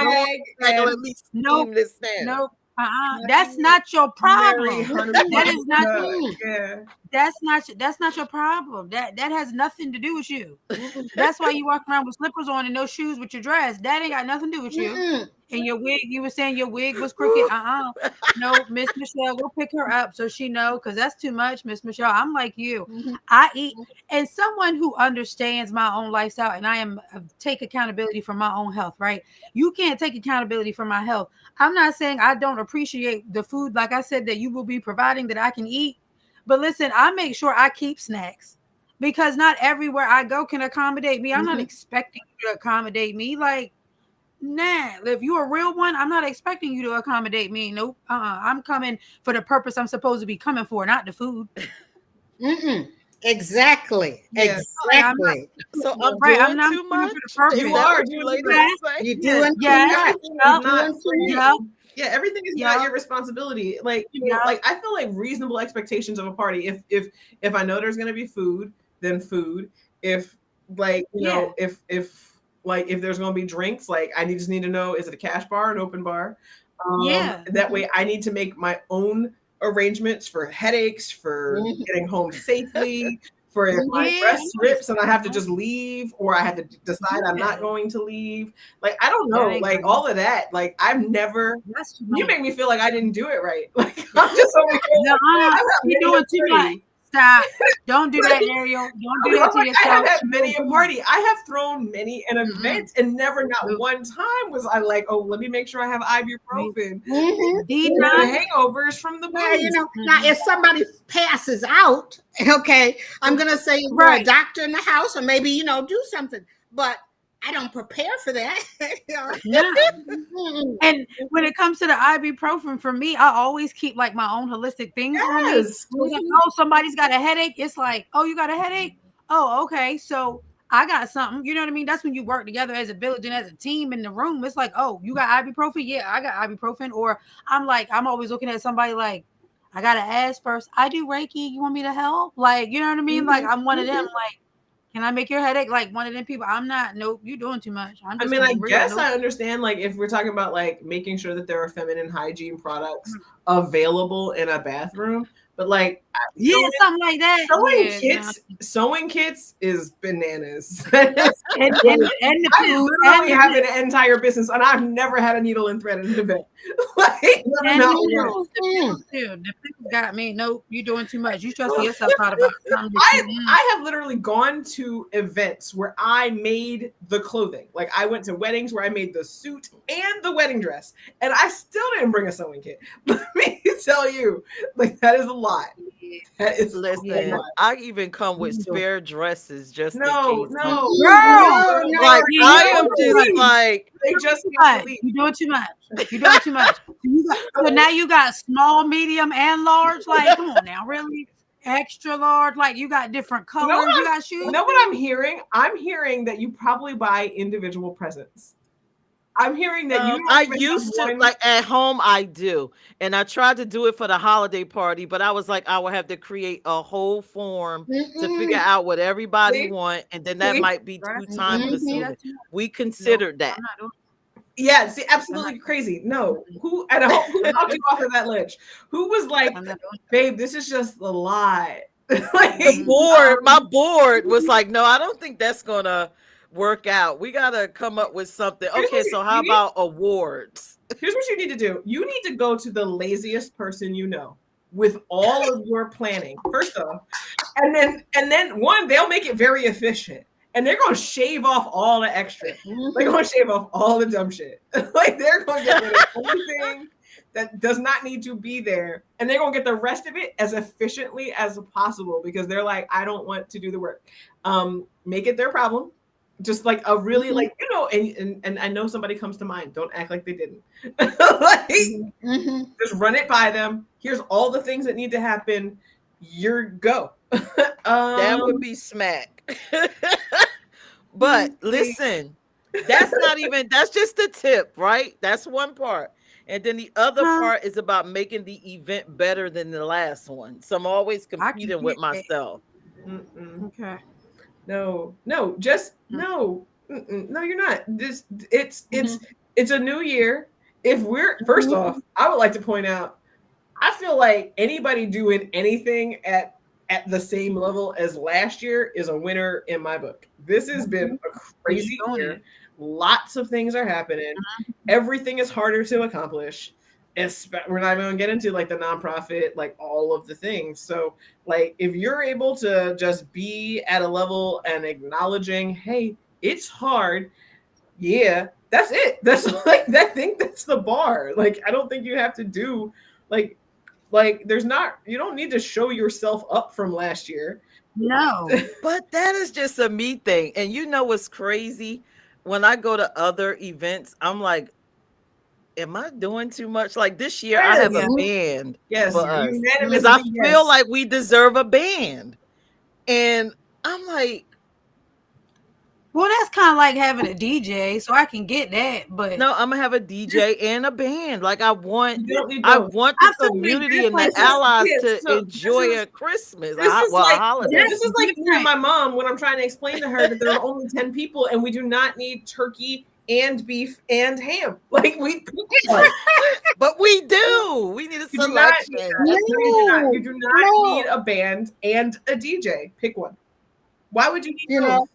me steam this down. Nope. That's not your problem. That is not. That's not your problem. That has nothing to do with you. That's why you walk around with slippers on and no shoes with your dress. That ain't got nothing to do with you. And your wig, you were saying your wig was crooked. No, Miss Michelle, go pick her up so she know, because that's too much, Miss Michelle. I'm like you. I eat, and someone who understands my own lifestyle, and I take accountability for my own health, right? You can't take accountability for my health. I'm not saying I don't appreciate the food, like I said, that you will be providing that I can eat. But listen, I make sure I keep snacks because not everywhere I go can accommodate me. I'm not expecting you to accommodate me. Like, nah, if you're a real one, I'm not expecting you to accommodate me. Nope. I'm coming for the purpose I'm supposed to be coming for, not the food. Exactly. Yes. Exactly. So I'm doing too much. You are. You're doing too much. Yeah, everything is not your responsibility. Like, you know, like I feel like reasonable expectations of a party. If I know there's gonna be food, then food. If like you know, if there's gonna be drinks, like I just need to know, is it a cash bar, an open bar? That way I need to make my own arrangements for headaches, for getting home safely, for if my dress rips and I have to just leave, or I have to decide I'm not going to leave. Like, I don't know, like all of that. Like, I've never, you make me feel like I didn't do it right. Like, I'm just over here. You're doing too much. Stop. Don't do that, Ariel. Don't do that to yourself. I have had many a party. I have thrown many an event, and never, not one time was I like, oh, let me make sure I have ibuprofen. Hangovers from the booze. You know, now if somebody passes out, okay, I'm gonna say we're a doctor in the house, or maybe do something. But I don't prepare for that. And when it comes to the ibuprofen, for me, I always keep like my own holistic things on me. Like, oh, somebody's got a headache. It's like, oh, you got a headache? Oh, okay. So I got something. You know what I mean? That's when you work together as a village and as a team in the room. It's like, oh, you got ibuprofen? Yeah, I got ibuprofen. Or I'm always looking at somebody like, I gotta ask first. I do Reiki. You want me to help? Like, you know what I mean? Like, I'm one of them. Like, Can I make your headache like one of them people? I'm not. Nope, you're doing too much. I'm I just mean, gonna I be real. guess Nope. I understand, like, if we're talking about like making sure that there are feminine hygiene products available in a bathroom, but like, Yeah, something like that. sewing kits is bananas. And the I pills, literally and have an entire business, and I've never had a needle and thread in an event. Like, and not the once. pills, the pills too. The pills got me. Nope, you're doing too much. You stressing yourself out about something. I have literally gone to events where I made the clothing. Like, I went to weddings where I made the suit and the wedding dress, and I still didn't bring a sewing kit. Let me tell you, like, that is a lot. That is Listen, I even come with spare dresses just in no, case. no, No, Like Yeah, I you am doing just too like they just much. You're doing too much. You're doing too much. So now you got small, medium, and large. Like, come on now, really? Extra large. Like, you got different colors. You got shoes. You know what I'm hearing? I'm hearing that you probably buy individual presents. I'm hearing that you. I used to like at home. I do, and I tried to do it for the holiday party, but I was like, I would have to create a whole form to figure out what everybody want, and then that might be too time consuming. We considered that. Yeah, see, absolutely crazy. No, who at home who talked you off of that ledge? Who was like, babe, this is just a lot. Like, My board was like, no, I don't think that's gonna work out. We gotta come up with something. Okay, so how about awards? Here's what you need to do. You need to go to the laziest person you know with all of your planning, first off. And then one, they'll make it very efficient. And they're gonna shave off all the extra. They're gonna shave off all the dumb shit. Like, they're gonna get rid of everything that does not need to be there, and they're gonna get the rest of it as efficiently as possible because they're like, I don't want to do the work. Make it their problem. Just like a really like, you know, and I know somebody comes to mind. Don't act like they didn't. Like, just run it by them. Here's all the things that need to happen. You're go. That would be smack. But listen, that's just the tip, right? That's one part. And then the other part is about making the event better than the last one. So I'm always competing with myself. Okay. No, just no. No, you're not. It's a new year. If we're first off, I would like to point out, I feel like anybody doing anything at the same level as last year is a winner in my book. This has been a crazy year. Lots of things are happening. Everything is harder to accomplish. We're not even gonna get into like the nonprofit, like all of the things. So like, if you're able to just be at a level and acknowledging, hey, it's hard. Yeah, that's it. That's like, I think that's the bar. Like, I don't think you have to do like there's not, you don't need to show yourself up from last year. No. But that is just a me thing. And you know what's crazy? When I go to other events, I'm like, am I doing too much? Like this year, I have a band for us because I feel like we deserve a band, and I'm like, well, that's kind of like having a DJ, so I can get that. But no, I'm gonna have a DJ and a band. Like I want the community and the allies to enjoy a Christmas, holiday. This is like me and my mom when I'm trying to explain to her that there are only 10 people and we do not need turkey and beef and ham. Like but we do. We need a selection. You do not need a band and a DJ. Pick one. Why would you need both?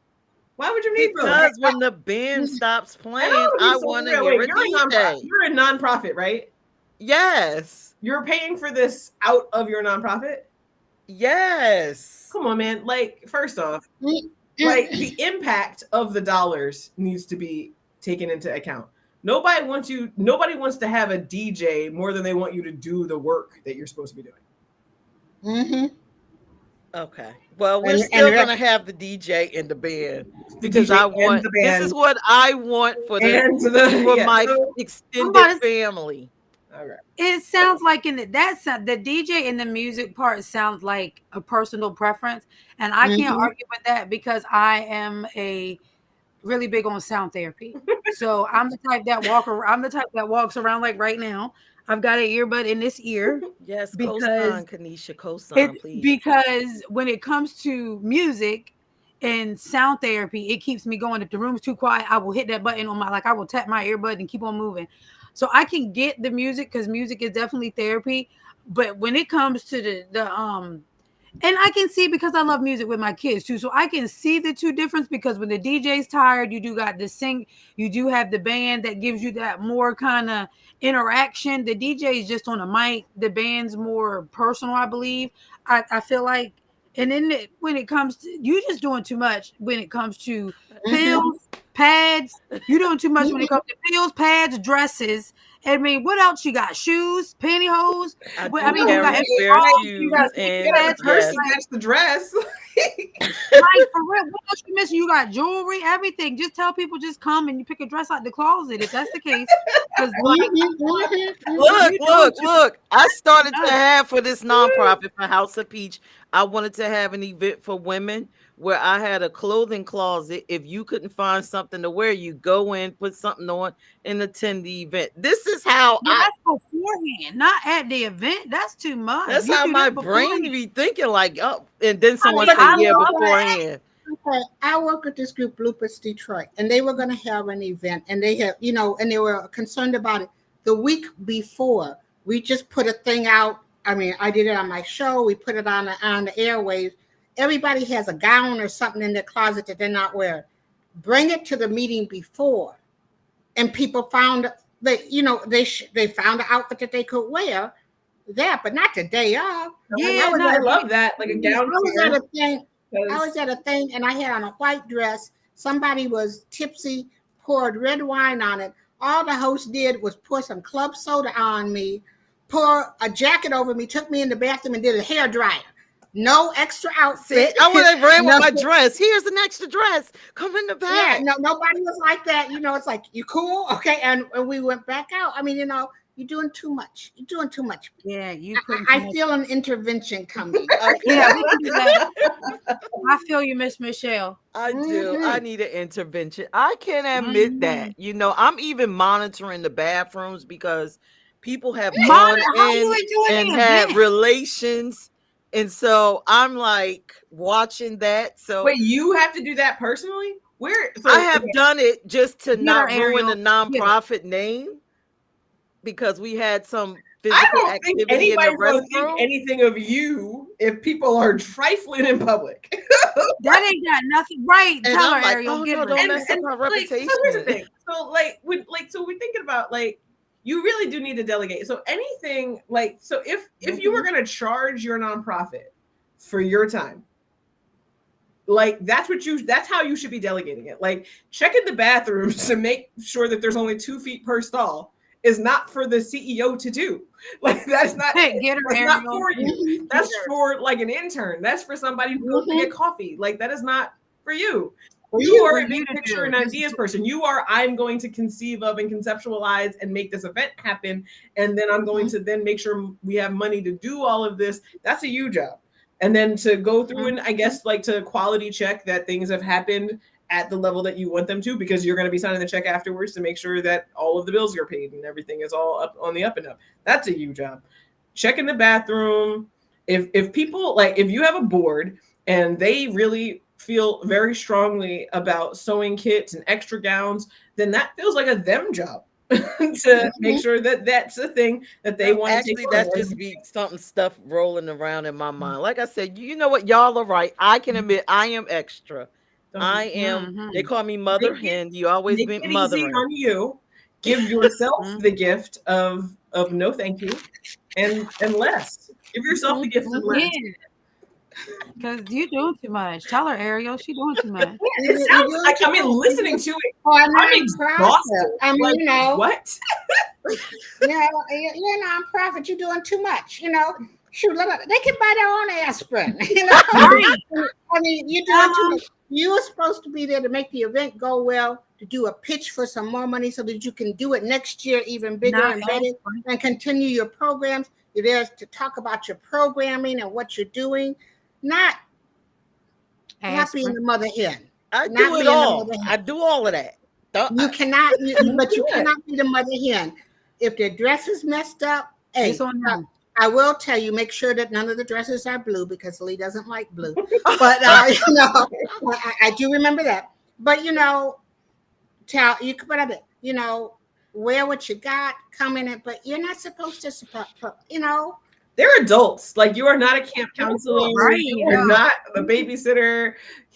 Why would you need both? Because when the band stops playing, I want to hear a DJ. You're a nonprofit, right? Yes. You're paying for this out of your nonprofit? Yes. Come on, man. Like, first off, like the impact of the dollars needs to be taken into account. Nobody wants to have a DJ more than they want you to do the work that you're supposed to be doing. Okay. Well, we're still gonna have the DJ and the band because I want. This is what I want for my extended family. All right. It sounds like the DJ and the music part sounds like a personal preference, and I can't argue with that because I am really big on sound therapy. So I'm the type that walks around like right now. I've got an earbud in this ear. Yes, co-sign, Kanisha, co-sign, please. Because when it comes to music, and sound therapy, it keeps me going. If the room's too quiet, I will hit that button on my, like I will tap my earbud and keep on moving. So I can get the music because music is definitely therapy. But when it comes to and I can see, because I love music with my kids too, so I can see the two difference, because when the DJ's tired, you do got the sing, you do have the band that gives you that more kind of interaction. The DJ is just on a mic, the band's more personal, I believe. I feel like, and then when it comes to, you just doing too much when it comes to pills, pads. You're doing too much when it comes to pills, pads, dresses. I mean, what else you got? Shoes, pantyhose. I I mean, do you got carry every spare bra, shoes you got and You got a purse yes. to match the dress. like for real. What else you missing? You got jewelry, everything. Just tell people, just come and you pick a dress out the closet if that's the case. Because Look. I started to have, for this nonprofit for House of Peach, I wanted to have an event for women where I had a clothing closet. If you couldn't find something to wear, you go in, put something on, and attend the event. This is how that's beforehand, not at the event. That's too much. that's You how do my that brain beforehand. be thinking, like, oh, and then someone but said, I yeah, love beforehand. Okay, I work with this group, Bloopers Detroit, and they were going to have an event, and they have, and they were concerned about it. The week before, we just put a thing out. I mean, I did it on my show. We put it on the airwaves. Everybody has a gown or something in their closet that they're not wearing. Bring it to the meeting before, and people found that they found the outfit that they could wear there, but not the day of. Yeah, I love that. Like a gown. I was at a thing and I had on a white dress. Somebody was tipsy, poured red wine on it. All the host did was pour some club soda on me, pour a jacket over me, took me in the bathroom and did a hair dryer. No extra outfit. I would have ran with my dress. Here's an extra dress. Come in the back. Yeah, no, nobody was like that. It's like, you cool? Okay. And we went back out. I mean, you're doing too much. You're doing too much. Yeah, I feel an intervention coming. Okay. Yeah, we can do that. I feel you, Miss Michelle. I do. I need an intervention. I can admit that. I'm even monitoring the bathrooms because people have gone in and had relations. And so I'm like watching that. So wait, you have to do that personally? I have done it just to not ruin the nonprofit name, because we had some physical activity in the restroom. Think anything of you if people are trifling in public. That ain't got nothing, right? And Tell I'm her, like, Ariel. oh, no, don't mess up our reputation. So here's the thing. So we're thinking about, like, you really do need to delegate. So anything, like, so if you were going to charge your nonprofit for your time, like, that's how you should be delegating it. Like, checking the bathrooms to make sure that there's only 2 feet per stall is not for the CEO to do. Like, that's not, not for you. That's for, like, an intern. That's for somebody who goes to get coffee. Like, that is not for you. You are a big picture and ideas person. You are, I'm going to conceive of and conceptualize and make this event happen. And then I'm going to then make sure we have money to do all of this. That's a you job. And then to go through and, I guess, like, to quality check that things have happened at the level that you want them to, because you're going to be signing the check afterwards to make sure that all of the bills are paid and everything is all up on the up and up. That's a you job. Check in the bathroom. If people, like, if you have a board and they really feel very strongly about sewing kits and extra gowns, then that feels like a them job to make sure that that's the thing that they want to take. That's just be something stuff rolling around in my mind. Like I said, you know what? Y'all are right. I can admit I am extra. I am. They call me Mother Hen. You always been mothering. On you. Give yourself the gift of no thank you, and less. Give yourself the gift of less. Because you're doing too much. Tell her, Ariel, she's doing too much. It sounds like, I mean, listening to it, I'm exhausted. I mean, like, what? You're a nonprofit. You're doing too much. Shoot, they can buy their own aspirin. I mean, you're doing too much. You were supposed to be there to make the event go well, to do a pitch for some more money so that you can do it next year even bigger and better, and continue your programs. You're there to talk about your programming and what you're doing, not being the mother hen. I do it all. I do all of that. You cannot, but you cannot be the mother hen. If their dress is messed up, hey, I will tell you, make sure that none of the dresses are blue because Lee doesn't like blue. But I do remember that. But tell you can put up it. Wear what you got, come in it, but you're not supposed to support. They're adults. Like, you are not a camp counselor. Right, You are not the babysitter.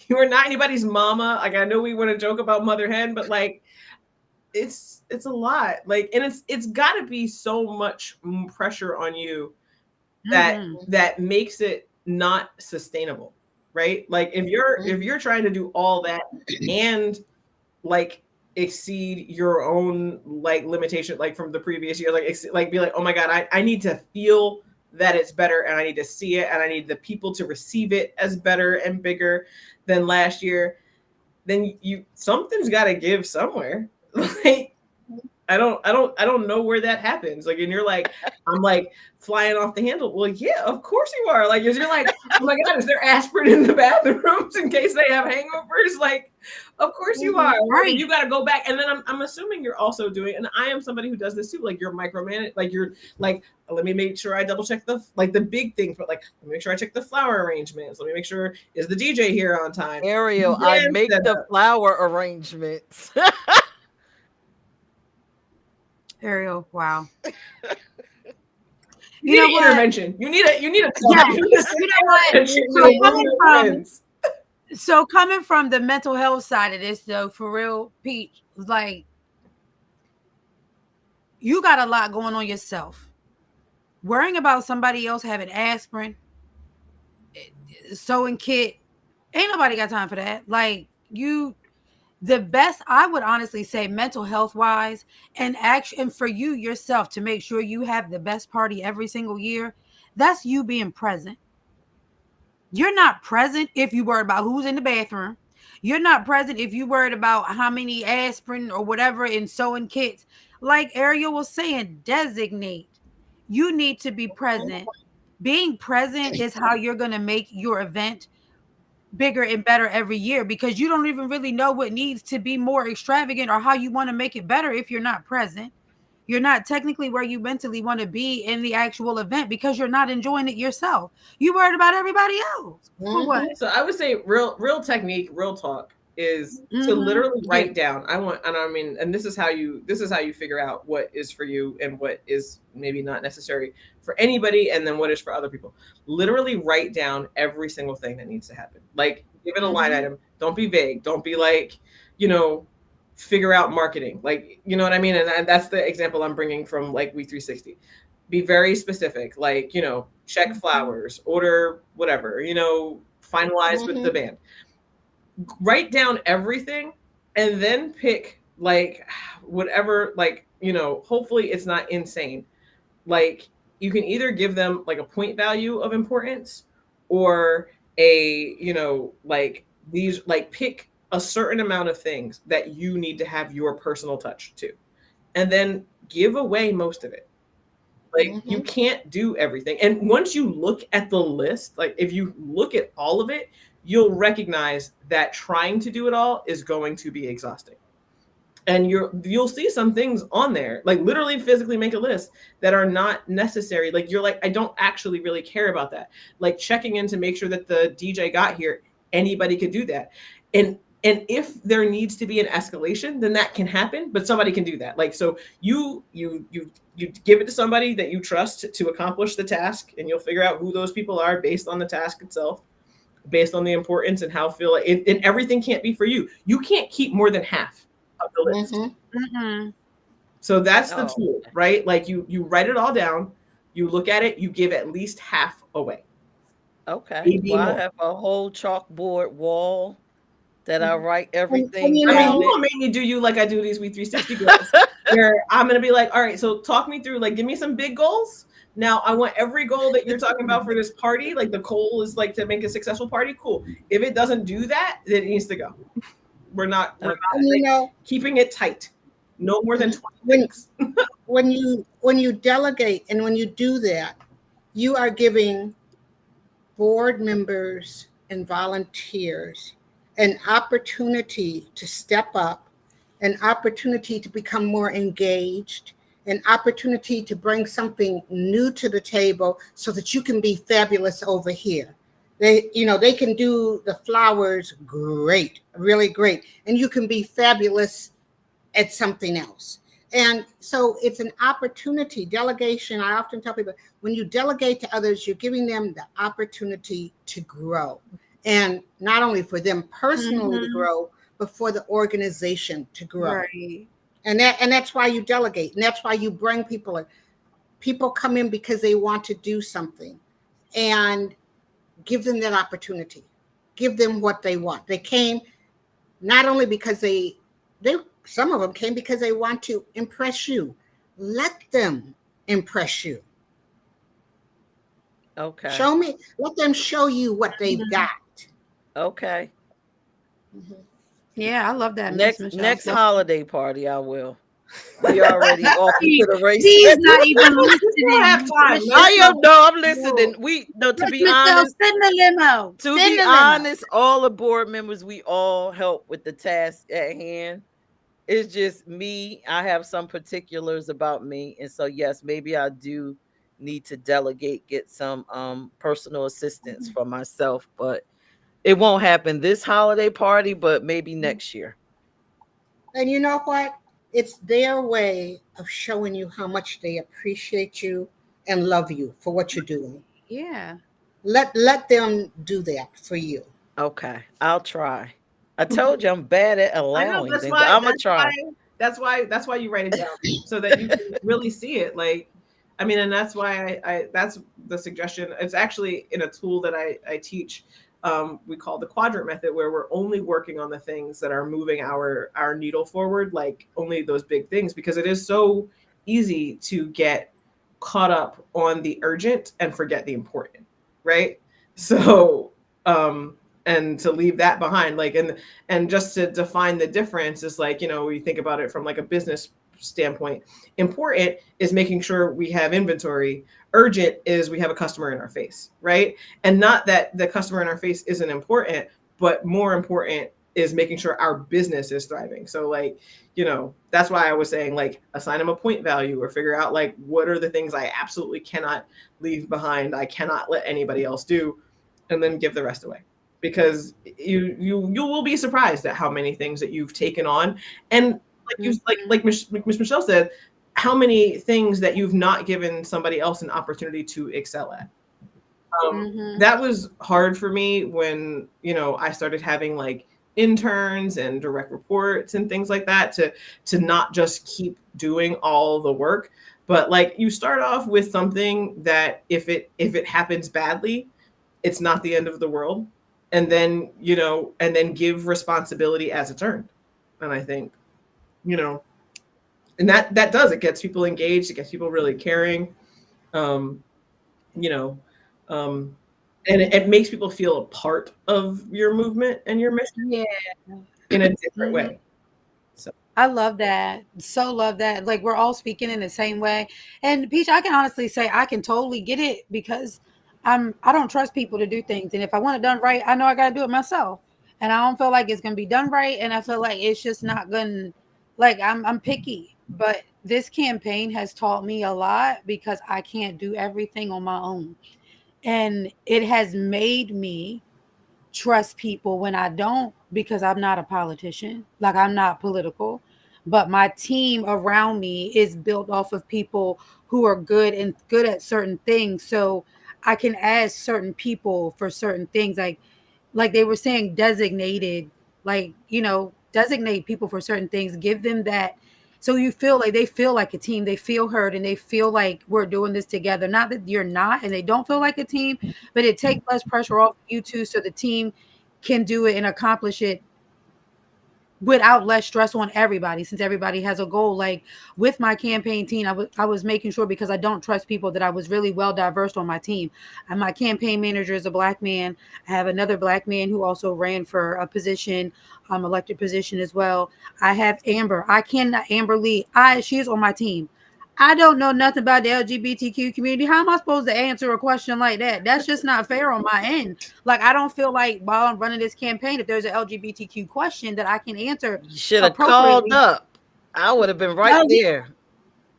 You are not anybody's mama. Like, I know we want to joke about mother hen, but like, it's a lot. Like, and it's got to be so much pressure on you that makes it not sustainable, right? Like, if you're trying to do all that and like exceed your own like limitation, like from the previous year, like be like, oh my God, I need to feel that it's better, and I need to see it, and I need the people to receive it as better and bigger than last year, then something's got to give somewhere. Like, I don't know where that happens. Like, and you're like, I'm like flying off the handle. Well, yeah, of course you are. Like, you're like, oh my God, is there aspirin in the bathrooms in case they have hangovers? Like, of course you are. Right. You got to go back. And then I'm assuming you're also doing, and I am somebody who does this too. Like, you're micromanaging. Like, you're like, let me make sure I double check the big things, but like, let me make sure I check the flower arrangements. Let me make sure, is the DJ here on time? Ariel, I make the flower arrangements. Ariel, wow. You need an intervention. You need a So coming from the mental health side of this, though, for real, Peach, like, you got a lot going on yourself. Worrying about somebody else having aspirin, sewing kit, ain't nobody got time for that. Like, the best, I would honestly say, mental health wise, and action for you yourself to make sure you have the best party every single year, that's you being present. You're not present if you worried about who's in the bathroom. You're not present if you worried about how many aspirin or whatever in sewing kits. Like Ariel was saying, designate. You need to be present. Being present is how you're going to make your event bigger and better every year, because you don't even really know what needs to be more extravagant or how you want to make it better if you're not present. You're not technically where you mentally want to be in the actual event because you're not enjoying it yourself. You worried about everybody else. For what? So I would say real technique, real talk is to literally write down. And this is how you figure out what is for you and what is maybe not necessary for anybody, and then what is for other people. Literally write down every single thing that needs to happen. Like, give it a line item. Don't be vague. Don't be like, figure out marketing. Like, you know what I mean? And that's the example I'm bringing from like Week 360. Be very specific. Like, check flowers, order whatever, finalize with the band. Write down everything and then pick like whatever, like, hopefully it's not insane. Like, you can either give them like a point value of importance or pick a certain amount of things that you need to have your personal touch to, and then give away most of it. Like, you can't do everything. And once you look at the list, like if you look at all of it, you'll recognize that trying to do it all is going to be exhausting. And you'll see some things on there, like literally physically make a list that are not necessary. Like, you're like, I don't actually really care about that. Like, checking in to make sure that the DJ got here, anybody could do that. And if there needs to be an escalation, then that can happen, but somebody can do that. Like, so you give it to somebody that you trust to accomplish the task, and you'll figure out who those people are based on the task itself, based on the importance and how feel like, and everything can't be for you. You can't keep more than half of the list. So that's the tool, right? Like, you write it all down, you look at it, you give at least half away. Okay. Well, I have a whole chalkboard wall that I write everything. I mean, you gonna make me do you like I do these Week 360 goals, where I'm gonna be like, all right, so talk me through, like, give me some big goals. Now, I want every goal that you're talking about for this party. Like, the goal is like to make a successful party. Cool. If it doesn't do that, then it needs to go. We're not keeping it tight. No more than 20 things. When you delegate and when you do that, you are giving board members and volunteers an opportunity to step up, an opportunity to become more engaged, an opportunity to bring something new to the table so that you can be fabulous over here. They can do the flowers great, really great, and you can be fabulous at something else. And so it's an opportunity. Delegation, I often tell people, when you delegate to others, you're giving them the opportunity to grow. And not only for them personally to grow, but for the organization to grow. Right. And that's why you delegate. And that's why you bring people in. People come in because they want to do something. And give them that opportunity. Give them what they want. They came not only because they some of them came because they want to impress you. Let them impress you. Okay. Let them show you what they've got. Okay. Yeah, I love that. Next holiday party, I will. We already off into the race. She's not even listening. I'm listening. To be honest, send the limo. To be honest, all the board members, we all help with the task at hand. It's just me. I have some particulars about me. And so, yes, maybe I do need to delegate, get some personal assistance for myself, but it won't happen this holiday party, but maybe next year. And you know what? It's their way of showing you how much they appreciate you and love you for what you're doing. Yeah. Let them do that for you. Okay, I'll try. I told you I'm bad at allowing things. I'm gonna try. That's why you write it down so that you can really see it. Like, I mean, and that's why I that's the suggestion. It's actually in a tool that I teach. We call the quadrant method, where we're only working on the things that are moving our needle forward, like only those big things, because it is so easy to get caught up on the urgent and forget the important, right? So and to leave that behind, like, and just to define the difference is like, we think about it from like a business standpoint. Important is making sure we have inventory. Urgent is we have a customer in our face, right? And not that the customer in our face isn't important, but more important is making sure our business is thriving. So like, that's why I was saying, like, assign them a point value or figure out like, what are the things I absolutely cannot leave behind, I cannot let anybody else do, and then give the rest away. Because you will be surprised at how many things that you've taken on, and like Miss Michelle said, how many things that you've not given somebody else an opportunity to excel at. That was hard for me when I started having like interns and direct reports and things like that, to not just keep doing all the work, but like you start off with something that if it happens badly, it's not the end of the world. And then, and then give responsibility as it's earned. And I think, and that does, it gets people engaged, it gets people really caring, and it makes people feel a part of your movement and your mission in a different way. So I love that. So love that. Like, we're all speaking in the same way. And Peach, I can honestly say I can totally get it, because I don't trust people to do things. And if I want it done right, I know I got to do it myself. And I don't feel like it's going to be done right. And I feel like it's just not going to, like, I'm picky. But this campaign has taught me a lot, because I can't do everything on my own. And it has made me trust people when I don't, because I'm not a politician. Like, I'm not political. But my team around me is built off of people who are good at certain things. So I can ask certain people for certain things, like they were saying, designated, like, designate people for certain things, give them that. So you feel like they feel like a team, they feel heard, and they feel like we're doing this together. Not that you're not, and they don't feel like a team, but it takes less pressure off you two, so the team can do it and accomplish it without less stress on everybody, since everybody has a goal. Like with my campaign team, I was making sure, because I don't trust people, that I was really well diverse on my team. And my campaign manager is a Black man. I have another Black man who also ran for a position, elected position as well. I have Amber. Amber Lee. She's on my team. I don't know nothing about the LGBTQ community. How am I supposed to answer a question like that? That's just not fair on my end. Like, I don't feel like while I'm running this campaign, if there's an LGBTQ question, that I can answer. You should have called up. I would have been right there.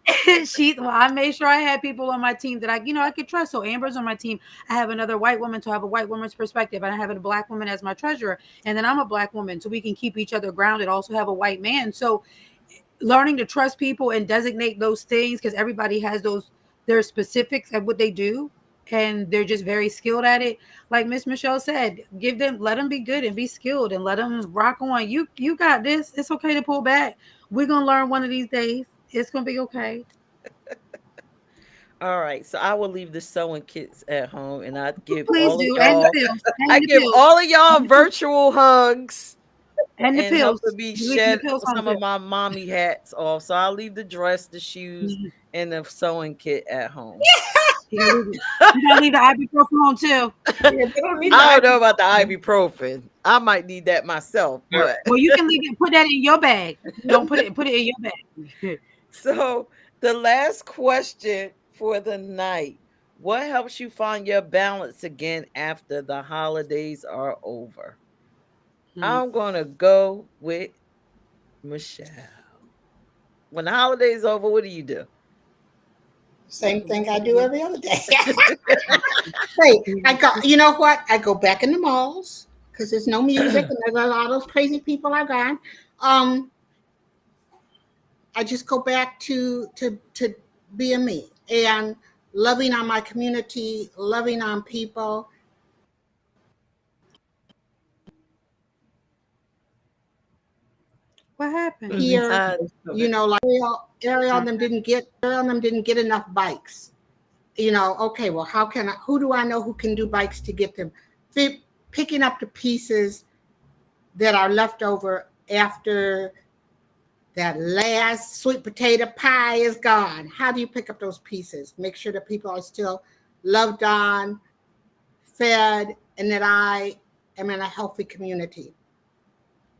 I made sure I had people on my team that I could trust. So Amber's on my team. I have another white woman to have a white woman's perspective, and I have a black woman as my treasurer, and then I'm a black woman, so we can keep each other grounded. Also have a white man. So learning to trust people and designate those things, because everybody has their specifics at what they do, and they're just very skilled at it. Like Miss Michelle said, let them be good and be skilled, and let them rock on. You got this. It's okay to pull back. We're gonna learn one of these days. It's gonna be okay. All right, so I will leave the sewing kits at home, and I give Please all of do. And the y'all. pills. I And the give pills. all of y'all virtual hugs And the and help pills. me You leave the shed pills on some of my mommy hats off. So I'll leave the dress, the shoes, too. and the sewing kit at home. You gotta leave the ibuprofen on too. Yeah, they don't need I don't the know about the ibuprofen. I might need that myself, but Well, you can leave it. Put that in your bag. Don't put it in your bag. so the last question for the night. What helps you find your balance again after the holidays are over? I'm gonna go with Michelle. When the holiday's over, what do you do? Same thing I do every other day. Hey, I go. You know what? I go back in the malls because there's no music and there's a lot of those crazy people are gone. I just go back to being me and loving on my community, loving on people. What happened? Here, Uh, like Ariel and them didn't get enough bikes. Okay, well, who do I know who can do bikes to get them? Picking up the pieces that are left over after that last sweet potato pie is gone. How do you pick up those pieces? Make sure that people are still loved on, fed, and that I am in a healthy community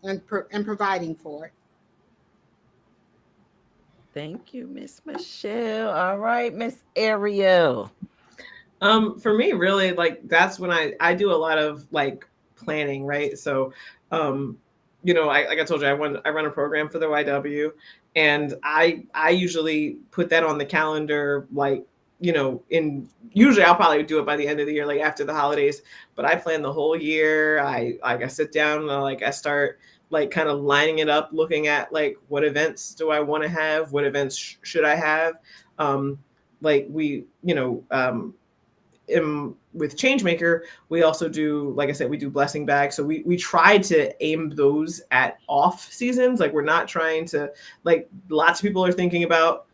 and providing for it. Thank you, Miss Michelle. All right, Miss Ariel. For me, really, like that's when I do a lot of like planning, right? So, like I told you, I run a program for the YW, and I usually put that on the calendar, like usually I'll probably do it by the end of the year, like after the holidays. But I plan the whole year. I sit down and I start like kind of lining it up, looking at like what events do I want to have, what events should I have. Like we, with Changemaker, we also do, like I said, we do blessing bags. So we try to aim those at off seasons. Like we're not trying to, like lots of people are thinking about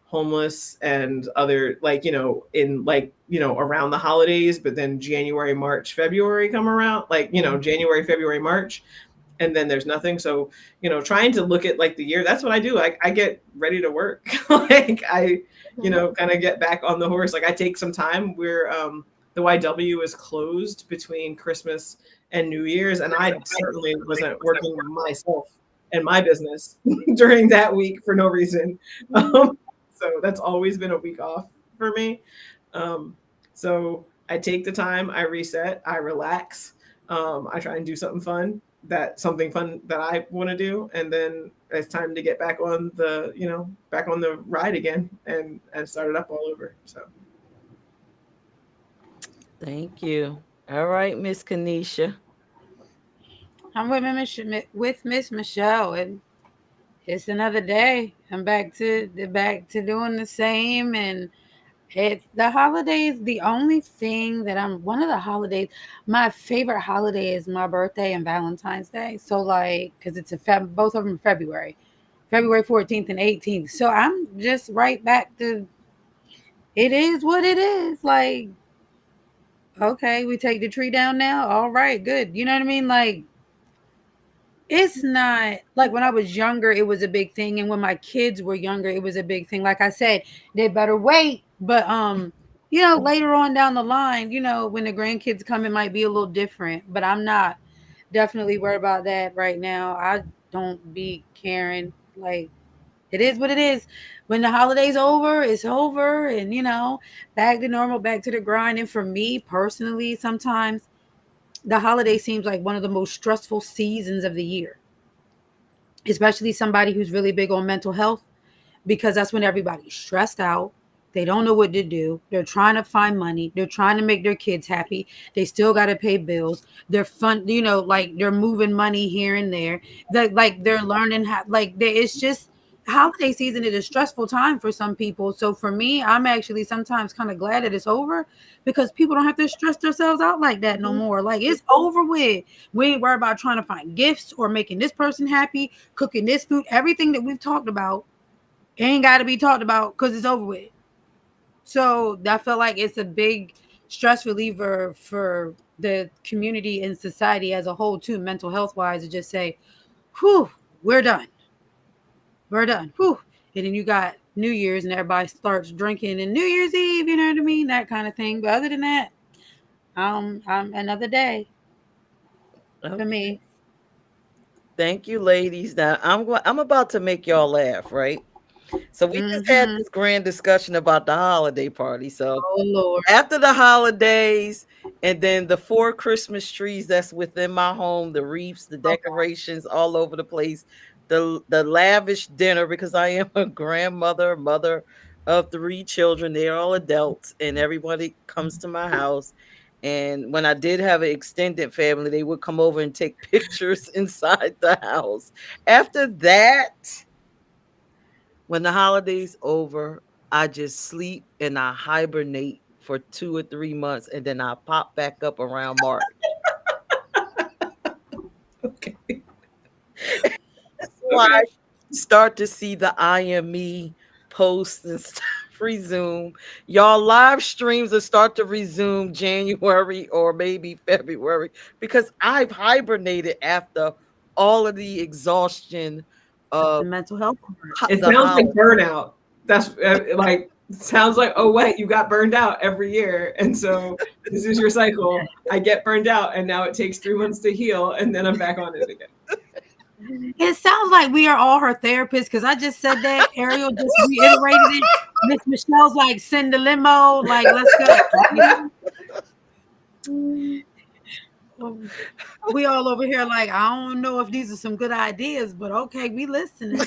homeless and other around the holidays, but then January, March, February come around, January, February, March, and then there's nothing. So, trying to look at like the year, that's what I do. I get ready to work. Like I, kind of get back on the horse. Like I take some time where the YW is closed between Christmas and New Year's. And I certainly wasn't working myself and my business during that week for no reason. So that's always been a week off for me. So I take the time, I reset, I relax. I try and do something fun that I want to do. And then it's time to get back on the ride again and start it up all over. So. Thank you. All right, Miss Kanisha. I'm with Miss Michelle, and it's another day. I'm back to doing the same. And the holidays, the only thing that one of the holidays, my favorite holiday is my birthday and Valentine's Day. So like, cause it's both of them February 14th and 18th. So I'm just right back to, it is what it is. Like, okay, we take the tree down now. All right, good. You know what I mean? Like, it's not like when I was younger, it was a big thing. And when my kids were younger, it was a big thing. Like I said, they better wait. But, later on down the line, when the grandkids come, it might be a little different. But I'm not definitely worried about that right now. I don't be caring. Like, it is what it is. When the holiday's over, it's over. And, back to normal, back to the grind. And for me personally, sometimes the holiday seems like one of the most stressful seasons of the year, especially somebody who's really big on mental health. because that's when everybody's stressed out. They don't know what to do. They're trying to find money. They're trying to make their kids happy. They still got to pay bills. They're fun, like they're moving money here and there. Like they're learning how, it's just holiday season is a stressful time for some people. So for me, I'm actually sometimes kind of glad that it's over because people don't have to stress themselves out like that no more. Like it's over with. We ain't worried about trying to find gifts or making this person happy, cooking this food. Everything that we've talked about ain't got to be talked about because it's over with. So I feel like it's a big stress reliever for the community and society as a whole too, mental health wise, to just say, whew, we're done. We're done. Whew. And then you got New Year's and everybody starts drinking and New Year's Eve, you know what I mean? That kind of thing. But other than that, I'm another day for me. Thank you, ladies. Now I'm about to make y'all laugh, right? So we just had this grand discussion about the holiday party. So Oh Lord. after the holidays and then the 4 Christmas trees that's within my home, the wreaths, the decorations all over the place, the lavish dinner, because I am a grandmother, mother of 3 children. They're all adults and everybody comes to my house. And when I did have an extended family, they would come over and take pictures inside the house. After that, when the holiday's over, I just sleep and I hibernate for 2 or 3 months, and then I pop back up around March. Okay. That's why I start to see the I am me posts and stuff resume. Y'all live streams will start to resume January or maybe February because I've hibernated after all of the exhaustion of The mental health. It sounds like burnout. That's like sounds like, oh wait, you got burned out every year, and so this is your cycle. I get burned out, and now it takes 3 months to heal, and then I'm back on it again. It sounds like we are all her therapists because I just said that. Ariel just reiterated it. Miss Michelle's like, send the limo. Like, let's go. We all over here like, I don't know if these are some good ideas, but okay, we listening.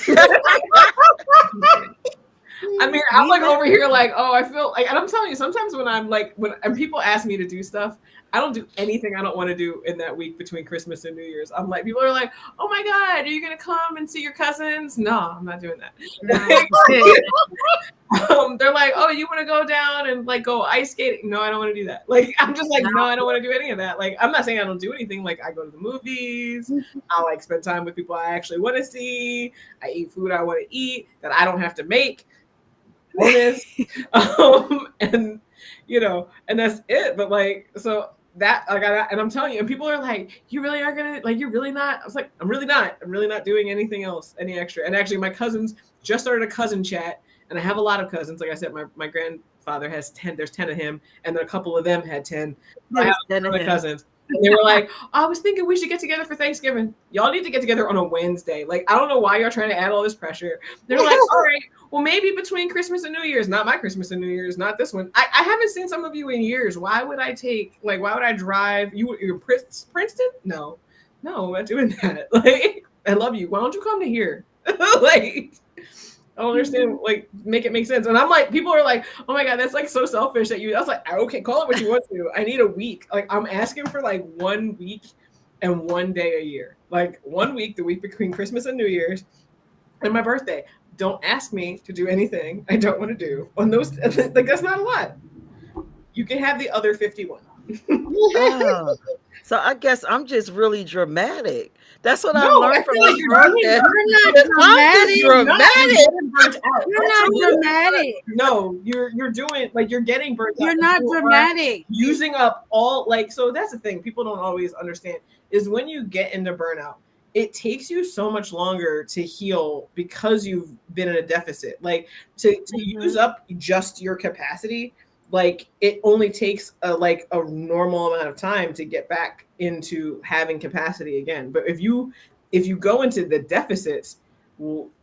I mean, I'm like over here like, oh, I feel like, and I'm telling you, sometimes when I'm like, and people ask me to do stuff, I don't do anything I don't want to do in that week between Christmas and New Year's. I'm like, people are like, oh my God, are you going to come and see your cousins? No, I'm not doing that. They're like, oh, you want to go down and like go ice skating? No, I don't want to do that. Like, I'm just like, no, I don't want to do any of that. Like, I'm not saying I don't do anything. Like, I go to the movies. I like spend time with people I actually want to see. I eat food I want to eat that I don't have to make. And you know, and that's it. But like, so that like, and I'm telling you, and people are like, you really are gonna, like, you're really not. I was like, I'm really not doing anything else, any extra. And actually, my cousins just started a cousin chat, and I have a lot of cousins. Like I said, my grandfather has 10. There's 10 of him, and then a couple of them had 10. I have 10 of cousins. And they were like, oh, I was thinking we should get together for Thanksgiving. Y'all need to get together on a Wednesday. Like, I don't know why y'all trying to add all this pressure. They're like, all right, well, maybe between Christmas and New Year's. Not my Christmas and New Year's, not this one. I haven't seen some of you in years. Why would I drive? You're Princeton? No, I'm not doing that. Like, I love you. Why don't you come to here? Like, I don't understand, like, make it make sense. And I'm like, people are like, oh my God, that's like so selfish that I was like, okay, call it what you want to. I need a week. Like, I'm asking for like 1 week and 1 day a year. Like 1 week, the week between Christmas and New Year's and my birthday. Don't ask me to do anything I don't want to do on those. Like, that's not a lot. You can have the other 51. So I guess I'm just really dramatic. That's what I learned from this broadcast. You're not dramatic. No, you're doing, like, you're getting burnt out. You're not dramatic. Using up all, like, so that's the thing people don't always understand is when you get into burnout, it takes you so much longer to heal because you've been in a deficit. Like, to use up just your capacity, like, it only takes a normal amount of time to get back into having capacity again. But if you go into the deficits,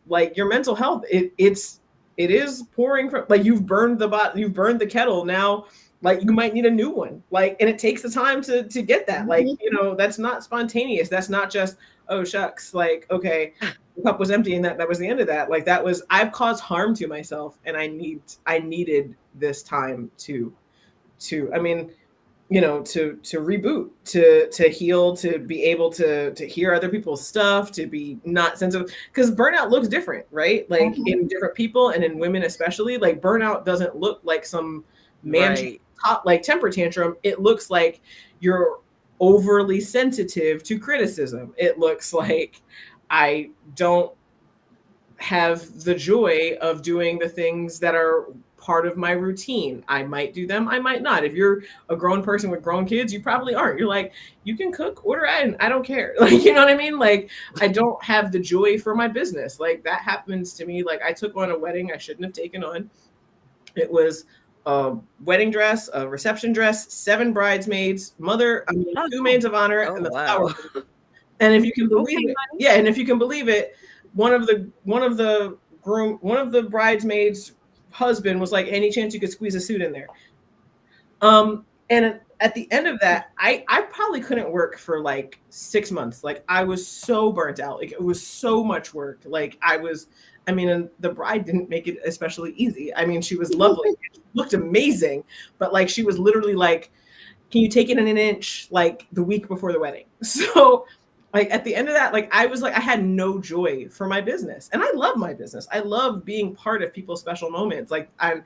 like, your mental health, it is pouring from, like, you've burned the kettle. Now Like you might need a new one. Like, and it takes the time to get that. Like, you know, that's not spontaneous. That's not just, oh shucks, like, okay, the cup was empty and that was the end of that. Like that was, I've caused harm to myself and I needed this time to I mean, you know, to reboot, to heal, to be able to hear other people's stuff, to be not sensitive, because burnout looks different, right? Like in different people and in women especially. Like burnout doesn't look like some man like temper tantrum. It looks like you're overly sensitive to criticism. It looks like I don't have the joy of doing the things that are part of my routine. I might do them, I might not. If you're a grown person with grown kids, you probably aren't. You're like, you can cook, order in, I don't care. Like, you know what I mean? Like, I don't have the joy for my business. Like that happens to me. Like I took on a wedding I shouldn't have taken on. It was a wedding dress, a reception dress, 7 bridesmaids, 2 maids of honor, and the flower. And if you can believe it, yeah, and if you can believe it, one of the bridesmaids' husband was like, any chance you could squeeze a suit in there. And at the end of that, I probably couldn't work for like 6 months. Like I was so burnt out. Like it was so much work. Like and the bride didn't make it especially easy. I mean, she was lovely. She looked amazing, but like she was literally like, can you take it in an inch like the week before the wedding? So like at the end of that, like I was like, I had no joy for my business. And I love my business. I love being part of people's special moments. Like I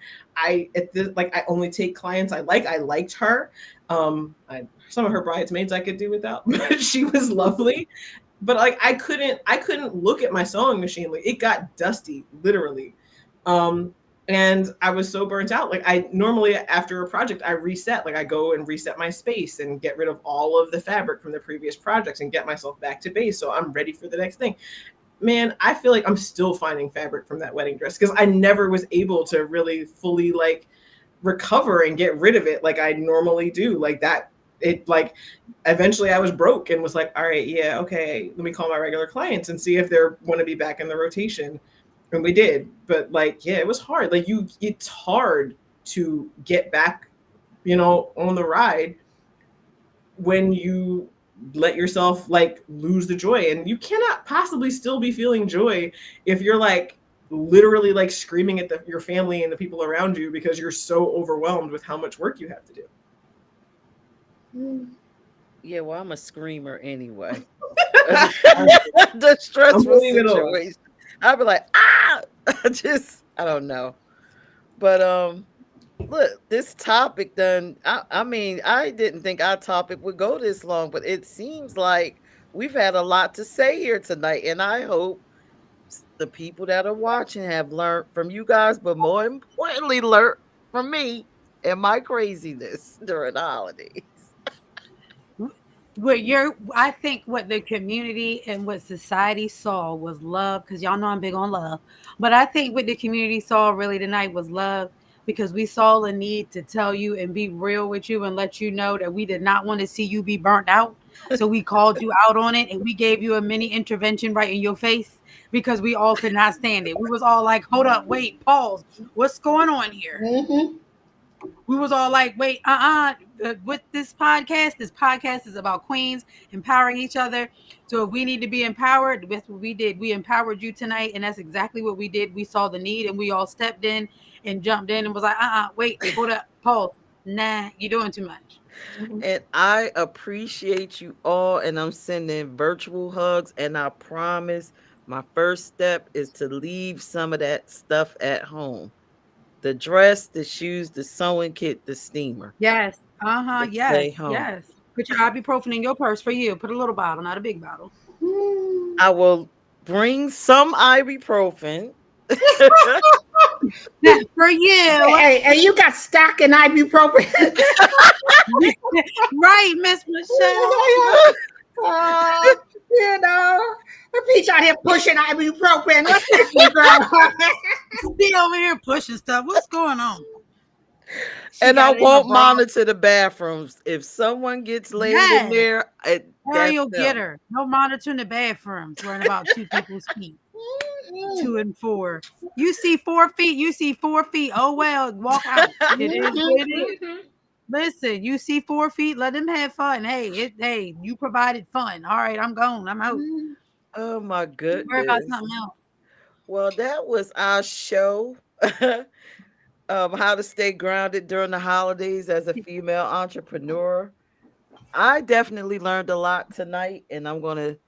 only take clients I like. I liked her. Some of her bridesmaids I could do without, but she was lovely. But like I couldn't look at my sewing machine. Like it got dusty, literally. And I was so burnt out. Like I normally after a project, I reset. Like I go and reset my space and get rid of all of the fabric from the previous projects and get myself back to base. So I'm ready for the next thing. Man, I feel like I'm still finding fabric from that wedding dress because I never was able to really fully like recover and get rid of it like I normally do. Like that. It like eventually I was broke and was like, all right, yeah, okay, let me call my regular clients and see if they want to be back in the rotation. And we did. But like, yeah, it was hard. Like it's hard to get back, you know, on the ride when you let yourself like lose the joy. And you cannot possibly still be feeling joy if you're like literally like screaming at your family and the people around you because you're so overwhelmed with how much work you have to do. Yeah, well, I'm a screamer anyway. The stressful situation. I'd be like, I don't know. But look, this topic done. I mean, I didn't think our topic would go this long, but it seems like we've had a lot to say here tonight, and I hope the people that are watching have learned from you guys, but more importantly, learned from me and my craziness during the holidays. I think what the community and what society saw was love, because y'all know I'm big on love. But I think what the community saw really tonight was love, because we saw the need to tell you and be real with you and let you know that we did not want to see you be burnt out. So we called you out on it and we gave you a mini intervention right in your face because we all could not stand it. We was all like, hold up, wait, pause. What's going on here? Mm-hmm. We was all like, wait, with this podcast is about queens empowering each other. So if we need to be empowered, that's what we did. We empowered you tonight, and that's exactly what we did. We saw the need, and we all stepped in and jumped in and was like, wait, hold up, pause. Nah, you're doing too much. And I appreciate you all, and I'm sending virtual hugs, and I promise my first step is to leave some of that stuff at home. The dress, the shoes, the sewing kit, the steamer. Yes. Yes. Put your ibuprofen in your purse for you. Put a little bottle, not a big bottle. I will bring some ibuprofen. That's for you. Hey, you got stock in ibuprofen. Right, Miss Michelle. You know, the Peach out here pushing ibuprofen. What's this, girl? Be over here pushing stuff. What's going on? And I won't monitor the bathrooms. If someone gets laid in there, you'll get her. No monitoring the bathrooms. Worrying about 2 people's feet. 2 and 4. You see 4 feet. Oh well, walk out. It is what it is. Listen, you see 4 feet, let them have fun. Hey, you provided fun. All right, I'm going. I'm out. Mm. Oh my Worry about goodness. something else. Well, that was our show. How to stay grounded during the holidays as a female entrepreneur. I definitely learned a lot tonight, and I'm going to